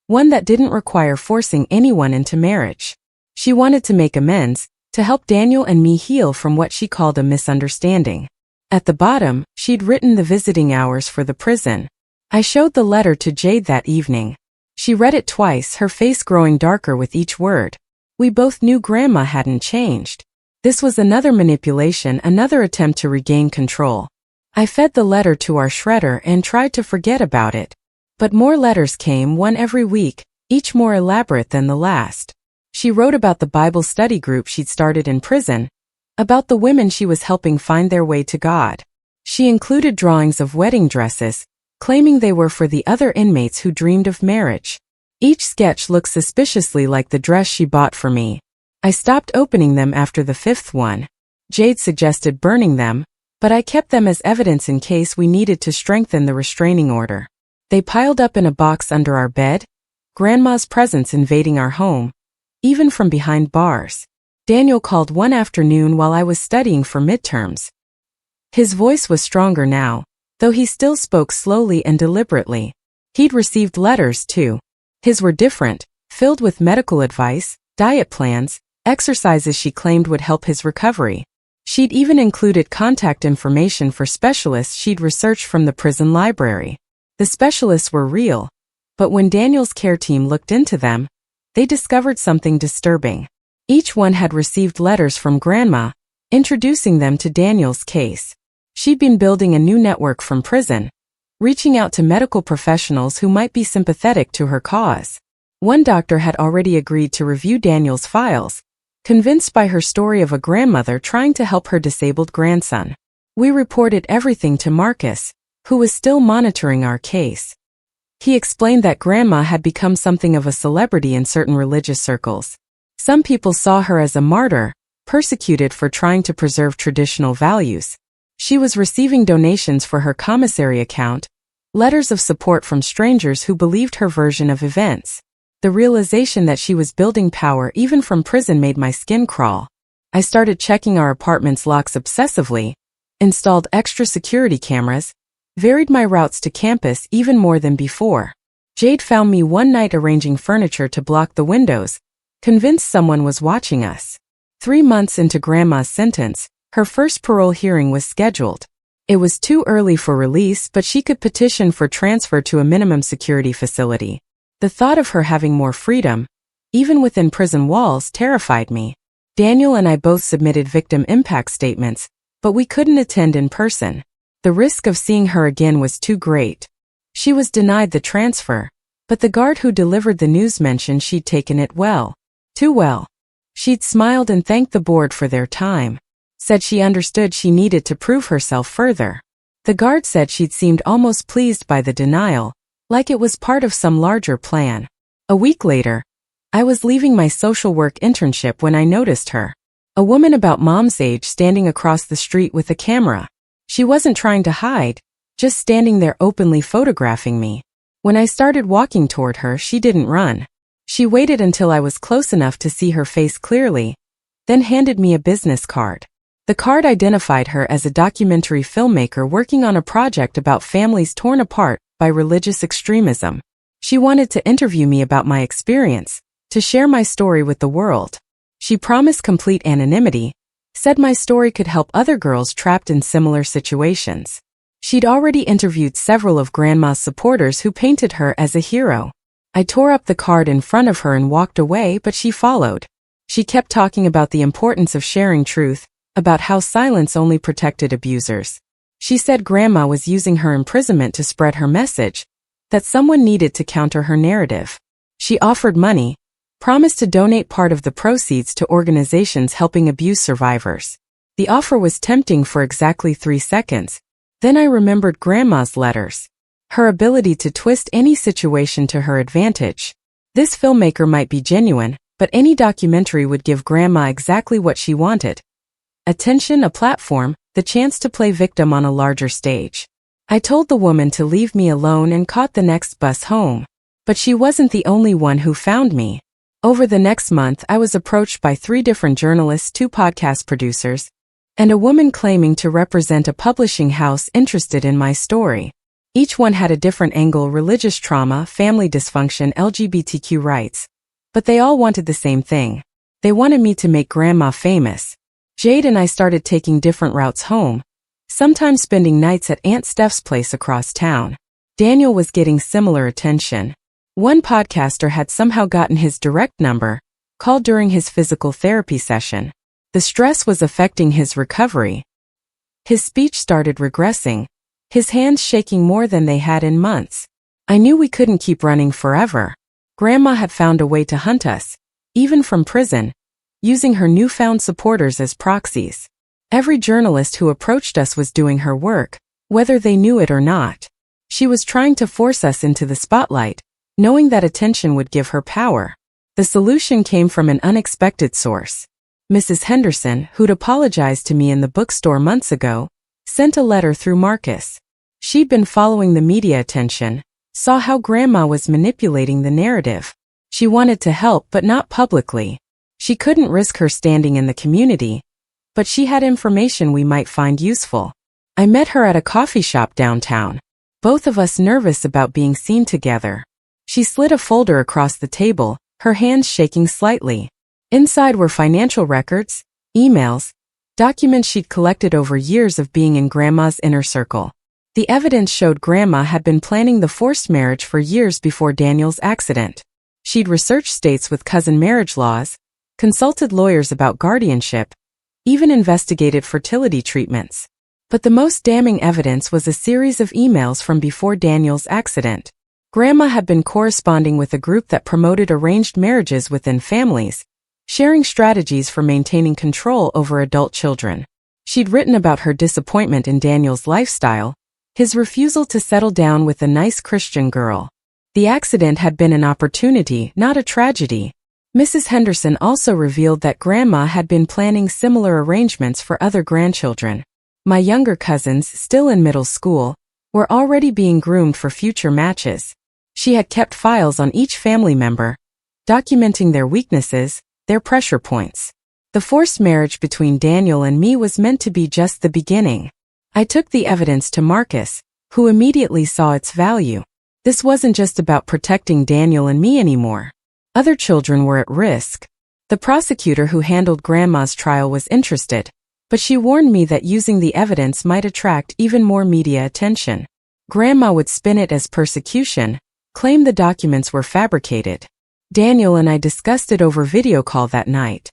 one that didn't require forcing anyone into marriage. She wanted to make amends, to help Daniel and me heal from what she called a misunderstanding. At the bottom, she'd written the visiting hours for the prison. I showed the letter to Jade that evening. She read it twice, her face growing darker with each word. We both knew Grandma hadn't changed. This was another manipulation, another attempt to regain control. I fed the letter to our shredder and tried to forget about it. But more letters came, one every week, each more elaborate than the last. She wrote about the Bible study group she'd started in prison, about the women she was helping find their way to God. She included drawings of wedding dresses, claiming they were for the other inmates who dreamed of marriage. Each sketch looked suspiciously like the dress she bought for me. I stopped opening them after the 5th one. Jade suggested burning them, but I kept them as evidence in case we needed to strengthen the restraining order. They piled up in a box under our bed, Grandma's presence invading our home, even from behind bars. Daniel called one afternoon while I was studying for midterms. His voice was stronger now, though he still spoke slowly and deliberately. He'd received letters too. His were different, filled with medical advice, diet plans, exercises she claimed would help his recovery. She'd even included contact information for specialists she'd researched from the prison library. The specialists were real, but when Daniel's care team looked into them, they discovered something disturbing. Each one had received letters from Grandma, introducing them to Daniel's case. She'd been building a new network from prison, reaching out to medical professionals who might be sympathetic to her cause. One doctor had already agreed to review Daniel's files, convinced by her story of a grandmother trying to help her disabled grandson. We reported everything to Marcus, who was still monitoring our case. He explained that Grandma had become something of a celebrity in certain religious circles. Some people saw her as a martyr, persecuted for trying to preserve traditional values. She was receiving donations for her commissary account, letters of support from strangers who believed her version of events. The realization that she was building power even from prison made my skin crawl. I started checking our apartment's locks obsessively, installed extra security cameras, varied my routes to campus even more than before. Jade found me one night arranging furniture to block the windows, convinced someone was watching us. 3 months into Grandma's sentence, her first parole hearing was scheduled. It was too early for release, but she could petition for transfer to a minimum security facility. The thought of her having more freedom, even within prison walls, terrified me. Daniel and I both submitted victim impact statements, but we couldn't attend in person. The risk of seeing her again was too great. She was denied the transfer, but the guard who delivered the news mentioned she'd taken it well. Too well. She'd smiled and thanked the board for their time. Said she understood she needed to prove herself further. The guard said she'd seemed almost pleased by the denial, like it was part of some larger plan. A week later, I was leaving my social work internship when I noticed her. A woman about mom's age standing across the street with a camera. She wasn't trying to hide, just standing there openly photographing me. When I started walking toward her, she didn't run. She waited until I was close enough to see her face clearly, then handed me a business card. The card identified her as a documentary filmmaker working on a project about families torn apart by religious extremism. She wanted to interview me about my experience, to share my story with the world. She promised complete anonymity, said my story could help other girls trapped in similar situations. She'd already interviewed several of Grandma's supporters who painted her as a hero. I tore up the card in front of her and walked away, but she followed. She kept talking about the importance of sharing truth, about how silence only protected abusers. She said Grandma was using her imprisonment to spread her message, that someone needed to counter her narrative. She offered money, promised to donate part of the proceeds to organizations helping abuse survivors. The offer was tempting for exactly 3 seconds. Then I remembered Grandma's letters. Her ability to twist any situation to her advantage. This filmmaker might be genuine, but any documentary would give Grandma exactly what she wanted. Attention, a platform, the chance to play victim on a larger stage. I told the woman to leave me alone and caught the next bus home. But she wasn't the only one who found me. Over the next month, I was approached by 3 different journalists, 2 podcast producers, and a woman claiming to represent a publishing house interested in my story. Each one had a different angle: religious trauma, family dysfunction, LGBTQ rights. But they all wanted the same thing. They wanted me to make Grandma famous. Jade and I started taking different routes home, sometimes spending nights at Aunt Steph's place across town. Daniel was getting similar attention. One podcaster had somehow gotten his direct number, called during his physical therapy session. The stress was affecting his recovery. His speech started regressing, his hands shaking more than they had in months. I knew we couldn't keep running forever. Grandma had found a way to hunt us, even from prison, using her newfound supporters as proxies. Every journalist who approached us was doing her work, whether they knew it or not. She was trying to force us into the spotlight, knowing that attention would give her power. The solution came from an unexpected source. Mrs. Henderson, who'd apologized to me in the bookstore months ago, sent a letter through Marcus. She'd been following the media attention, saw how Grandma was manipulating the narrative. She wanted to help, but not publicly. She couldn't risk her standing in the community, but she had information we might find useful. I met her at a coffee shop downtown, both of us nervous about being seen together. She slid a folder across the table, her hands shaking slightly. Inside were financial records, emails, documents she'd collected over years of being in Grandma's inner circle. The evidence showed Grandma had been planning the forced marriage for years before Daniel's accident. She'd researched states with cousin marriage laws, consulted lawyers about guardianship, even investigated fertility treatments. But the most damning evidence was a series of emails from before Daniel's accident. Grandma had been corresponding with a group that promoted arranged marriages within families, sharing strategies for maintaining control over adult children. She'd written about her disappointment in Daniel's lifestyle, his refusal to settle down with a nice Christian girl. The accident had been an opportunity, not a tragedy. Mrs. Henderson also revealed that Grandma had been planning similar arrangements for other grandchildren. My younger cousins, still in middle school, were already being groomed for future matches. She had kept files on each family member, documenting their weaknesses, their pressure points. The forced marriage between Daniel and me was meant to be just the beginning. I took the evidence to Marcus, who immediately saw its value. This wasn't just about protecting Daniel and me anymore. Other children were at risk. The prosecutor who handled Grandma's trial was interested, but she warned me that using the evidence might attract even more media attention. Grandma would spin it as persecution, claim the documents were fabricated. Daniel and I discussed it over video call that night.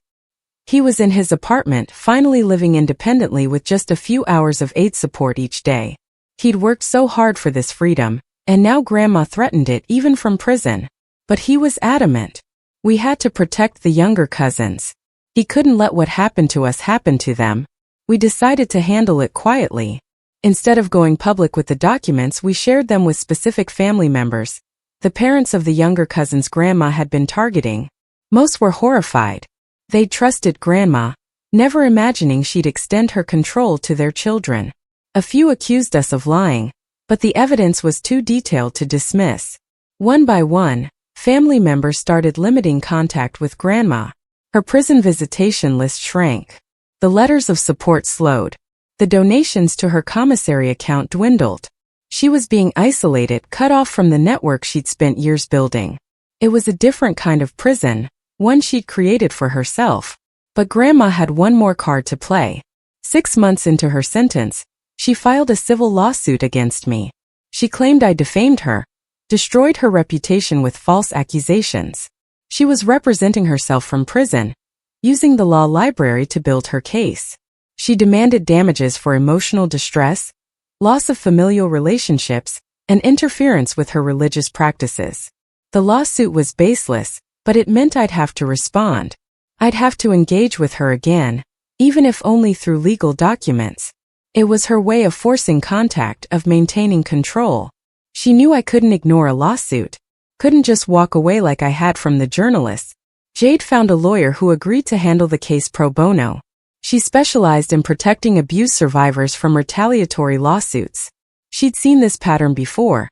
He was in his apartment, finally living independently with just a few hours of aid support each day. He'd worked so hard for this freedom, and now Grandma threatened it even from prison. But he was adamant. We had to protect the younger cousins. He couldn't let what happened to us happen to them. We decided to handle it quietly. Instead of going public with the documents, we shared them with specific family members, the parents of the younger cousins Grandma had been targeting. Most were horrified. They trusted Grandma, never imagining she'd extend her control to their children. A few accused us of lying, but the evidence was too detailed to dismiss. One by one, family members started limiting contact with Grandma. Her prison visitation list shrank. The letters of support slowed. The donations to her commissary account dwindled. She was being isolated, cut off from the network she'd spent years building. It was a different kind of prison, one she'd created for herself. But Grandma had one more card to play. 6 months into her sentence, she filed a civil lawsuit against me. She claimed I defamed her, destroyed her reputation with false accusations. She was representing herself from prison, using the law library to build her case. She demanded damages for emotional distress, loss of familial relationships, and interference with her religious practices. The lawsuit was baseless, but it meant I'd have to respond. I'd have to engage with her again, even if only through legal documents. It was her way of forcing contact, of maintaining control. She knew I couldn't ignore a lawsuit, couldn't just walk away like I had from the journalists. Jade found a lawyer who agreed to handle the case pro bono. She specialized in protecting abuse survivors from retaliatory lawsuits. She'd seen this pattern before.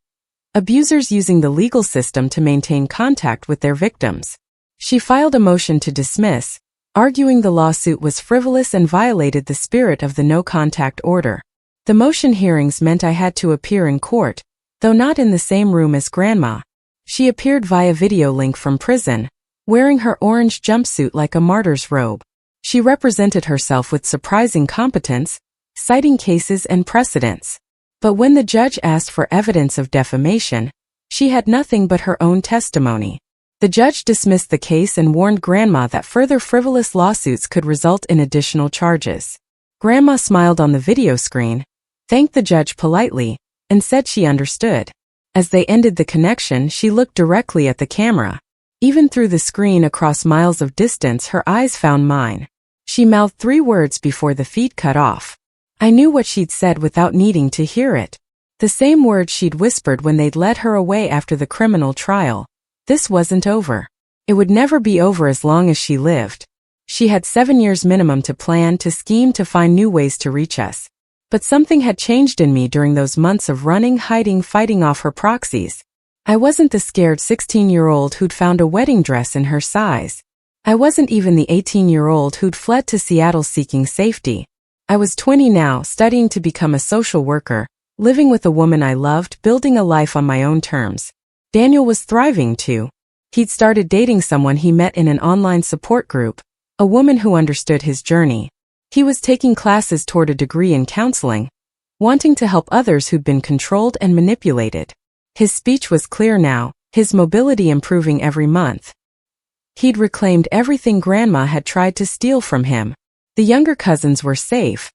Abusers using the legal system to maintain contact with their victims. She filed a motion to dismiss, arguing the lawsuit was frivolous and violated the spirit of the no-contact order. The motion hearings meant I had to appear in court, though not in the same room as Grandma. She appeared via video link from prison, wearing her orange jumpsuit like a martyr's robe. She represented herself with surprising competence, citing cases and precedents. But when the judge asked for evidence of defamation, she had nothing but her own testimony. The judge dismissed the case and warned Grandma that further frivolous lawsuits could result in additional charges. Grandma smiled on the video screen, thanked the judge politely, and said she understood. As they ended the connection, she looked directly at the camera. Even through the screen across miles of distance, her eyes found mine. She mouthed 3 words before the feed cut off. I knew what she'd said without needing to hear it. The same words she'd whispered when they'd led her away after the criminal trial. This wasn't over. It would never be over as long as she lived. She had 7 years minimum to plan, to scheme, to find new ways to reach us. But something had changed in me during those months of running, hiding, fighting off her proxies. I wasn't the scared 16-year-old who'd found a wedding dress in her size. I wasn't even the 18-year-old who'd fled to Seattle seeking safety. I was 20 now, studying to become a social worker, living with a woman I loved, building a life on my own terms. Daniel was thriving too. He'd started dating someone he met in an online support group, a woman who understood his journey. He was taking classes toward a degree in counseling, wanting to help others who'd been controlled and manipulated. His speech was clear now, his mobility improving every month. He'd reclaimed everything Grandma had tried to steal from him. The younger cousins were safe,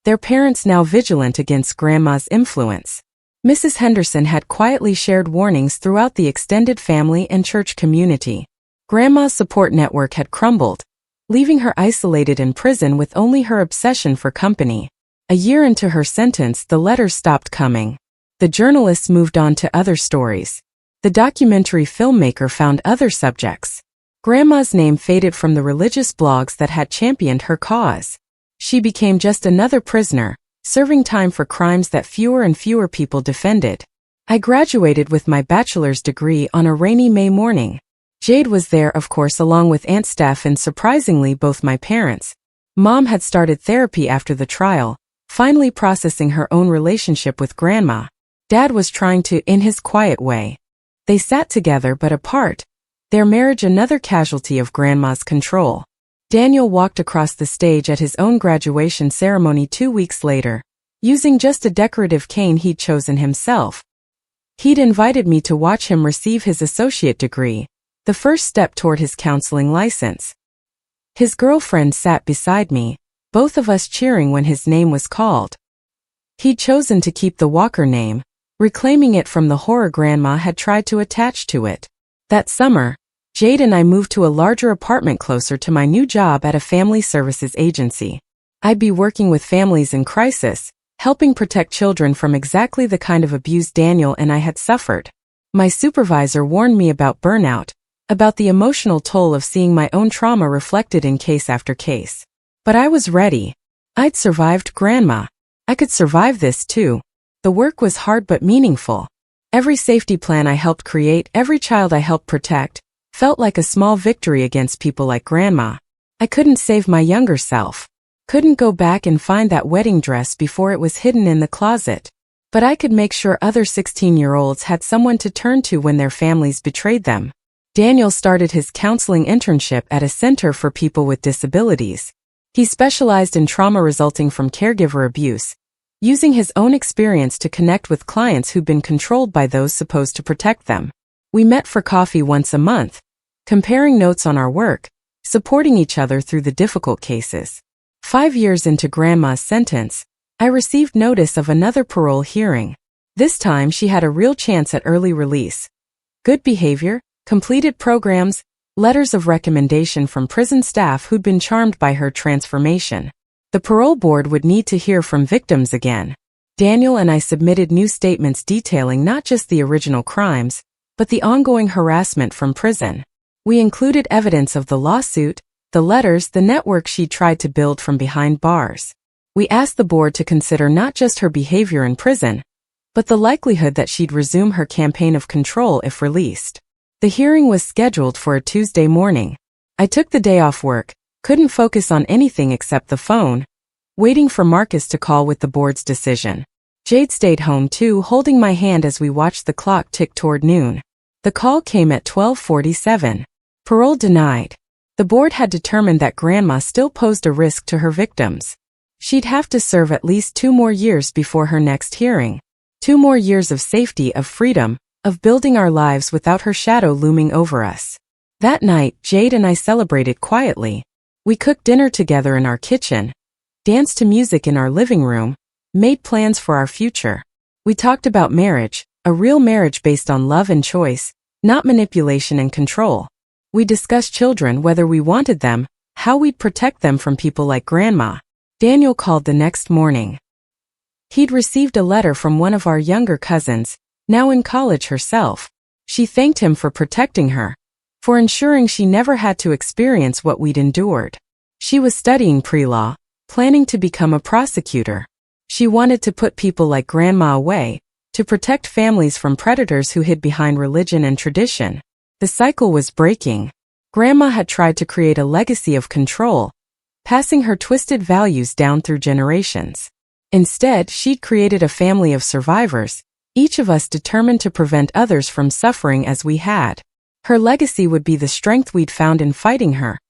their parents now vigilant against Grandma's influence. Mrs. Henderson had quietly shared warnings throughout the extended family and church community. Grandma's support network had crumbled, leaving her isolated in prison with only her obsession for company. A year into her sentence, the letters stopped coming. The journalists moved on to other stories. The documentary filmmaker found other subjects. Grandma's name faded from the religious blogs that had championed her cause. She became just another prisoner, serving time for crimes that fewer and fewer people defended. I graduated with my bachelor's degree on a rainy May morning. Jade was there, of course, along with Aunt Steph and surprisingly both my parents. Mom had started therapy after the trial, finally processing her own relationship with Grandma. Dad was trying to, in his quiet way. They sat together but apart, their marriage another casualty of Grandma's control. Daniel walked across the stage at his own graduation ceremony 2 weeks later, using just a decorative cane he'd chosen himself. He'd invited me to watch him receive his associate degree, the first step toward his counseling license. His girlfriend sat beside me, both of us cheering when his name was called. He'd chosen to keep the Walker name, reclaiming it from the horror Grandma had tried to attach to it. That summer, Jade and I moved to a larger apartment closer to my new job at a family services agency. I'd be working with families in crisis, helping protect children from exactly the kind of abuse Daniel and I had suffered. My supervisor warned me about burnout, about the emotional toll of seeing my own trauma reflected in case after case. But I was ready. I'd survived Grandma. I could survive this too. The work was hard but meaningful. Every safety plan I helped create, every child I helped protect, felt like a small victory against people like Grandma. I couldn't save my younger self. Couldn't go back and find that wedding dress before it was hidden in the closet. But I could make sure other 16-year-olds had someone to turn to when their families betrayed them. Daniel started his counseling internship at a center for people with disabilities. He specialized in trauma resulting from caregiver abuse, using his own experience to connect with clients who'd been controlled by those supposed to protect them. We met for coffee once a month, comparing notes on our work, supporting each other through the difficult cases. 5 years into Grandma's sentence, I received notice of another parole hearing. This time she had a real chance at early release. Good behavior, completed programs, letters of recommendation from prison staff who'd been charmed by her transformation. The parole board would need to hear from victims again. Daniel and I submitted new statements detailing not just the original crimes, but the ongoing harassment from prison. We included evidence of the lawsuit, the letters, the network she tried to build from behind bars. We asked the board to consider not just her behavior in prison, but the likelihood that she'd resume her campaign of control if released. The hearing was scheduled for a Tuesday morning. I took the day off work, couldn't focus on anything except the phone, waiting for Marcus to call with the board's decision. Jade stayed home too, holding my hand as we watched the clock tick toward noon. The call came at 12:47. Parole denied. The board had determined that Grandma still posed a risk to her victims. She'd have to serve at least 2 more years before her next hearing. 2 more years of safety, of freedom, of building our lives without her shadow looming over us. That night, Jade and I celebrated quietly. We cooked dinner together in our kitchen, danced to music in our living room, made plans for our future. We talked about marriage, a real marriage based on love and choice, not manipulation and control. We discussed children, whether we wanted them, how we'd protect them from people like Grandma. Daniel called the next morning. He'd received a letter from one of our younger cousins, now in college herself. She thanked him for protecting her, for ensuring she never had to experience what we'd endured. She was studying pre-law, planning to become a prosecutor. She wanted to put people like Grandma away, to protect families from predators who hid behind religion and tradition. The cycle was breaking. Grandma had tried to create a legacy of control, passing her twisted values down through generations. Instead, she'd created a family of survivors, each of us determined to prevent others from suffering as we had. Her legacy would be the strength we'd found in fighting her,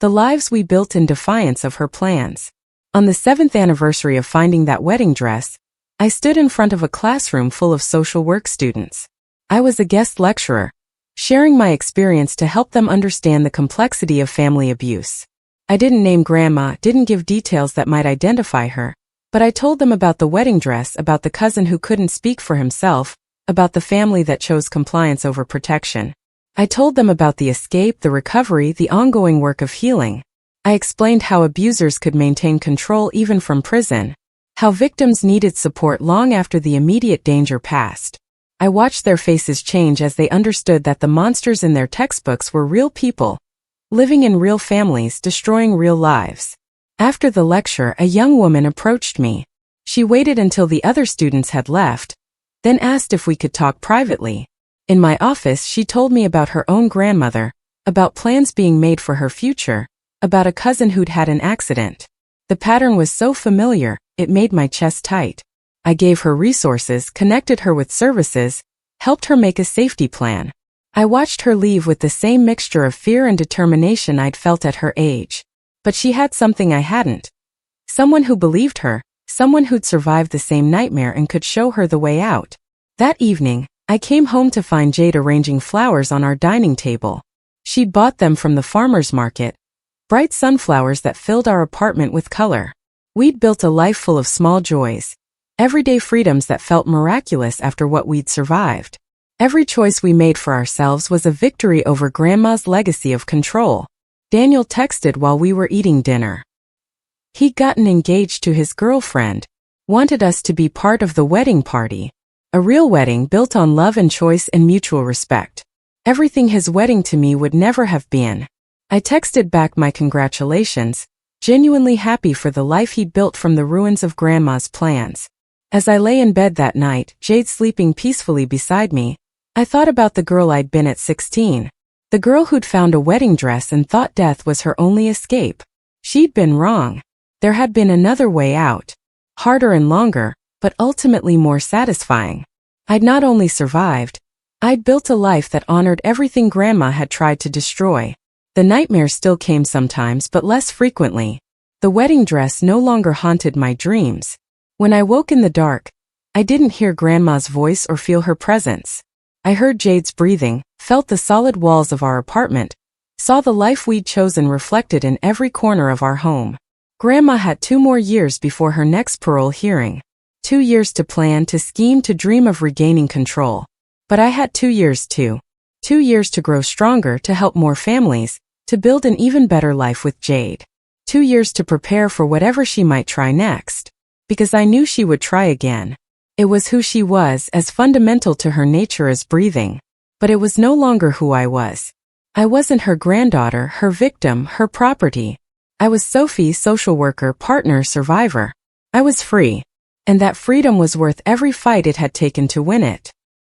the lives we built in defiance of her plans. On the 7th anniversary of finding that wedding dress, I stood in front of a classroom full of social work students. I was a guest lecturer, sharing my experience to help them understand the complexity of family abuse. I didn't name Grandma, didn't give details that might identify her, but I told them about the wedding dress, about the cousin who couldn't speak for himself, about the family that chose compliance over protection. I told them about the escape, the recovery, the ongoing work of healing. I explained how abusers could maintain control even from prison, how victims needed support long after the immediate danger passed. I watched their faces change as they understood that the monsters in their textbooks were real people, living in real families, destroying real lives. After the lecture, a young woman approached me. She waited until the other students had left, then asked if we could talk privately. In my office, she told me about her own grandmother, about plans being made for her future, about a cousin who'd had an accident. The pattern was so familiar, it made my chest tight. I gave her resources, connected her with services, helped her make a safety plan. I watched her leave with the same mixture of fear and determination I'd felt at her age. But she had something I hadn't. Someone who believed her, someone who'd survived the same nightmare and could show her the way out. That evening, I came home to find Jade arranging flowers on our dining table. She'd bought them from the farmer's market, bright sunflowers that filled our apartment with color. We'd built a life full of small joys, everyday freedoms that felt miraculous after what we'd survived. Every choice we made for ourselves was a victory over Grandma's legacy of control. Daniel texted while we were eating dinner. He'd gotten engaged to his girlfriend, wanted us to be part of the wedding party. A real wedding built on love and choice and mutual respect. Everything his wedding to me would never have been. I texted back my congratulations, genuinely happy for the life he'd built from the ruins of Grandma's plans. As I lay in bed that night, Jade sleeping peacefully beside me, I thought about the girl I'd been at 16. The girl who'd found a wedding dress and thought death was her only escape. She'd been wrong. There had been another way out. Harder and longer, but ultimately more satisfying. I'd not only survived, I'd built a life that honored everything Grandma had tried to destroy. The nightmares still came sometimes, but less frequently. The wedding dress no longer haunted my dreams. When I woke in the dark, I didn't hear Grandma's voice or feel her presence. I heard Jade's breathing, felt the solid walls of our apartment, saw the life we'd chosen reflected in every corner of our home. Grandma had 2 more years before her next parole hearing. 2 years to plan, to scheme, to dream of regaining control. But I had 2 years too. 2 years to grow stronger, to help more families, to build an even better life with Jade. 2 years to prepare for whatever she might try next. Because I knew she would try again. It was who she was, as fundamental to her nature as breathing. But it was no longer who I was. I wasn't her granddaughter, her victim, her property. I was Sophie, social worker, partner, survivor. I was free. And that freedom was worth every fight it had taken to win it.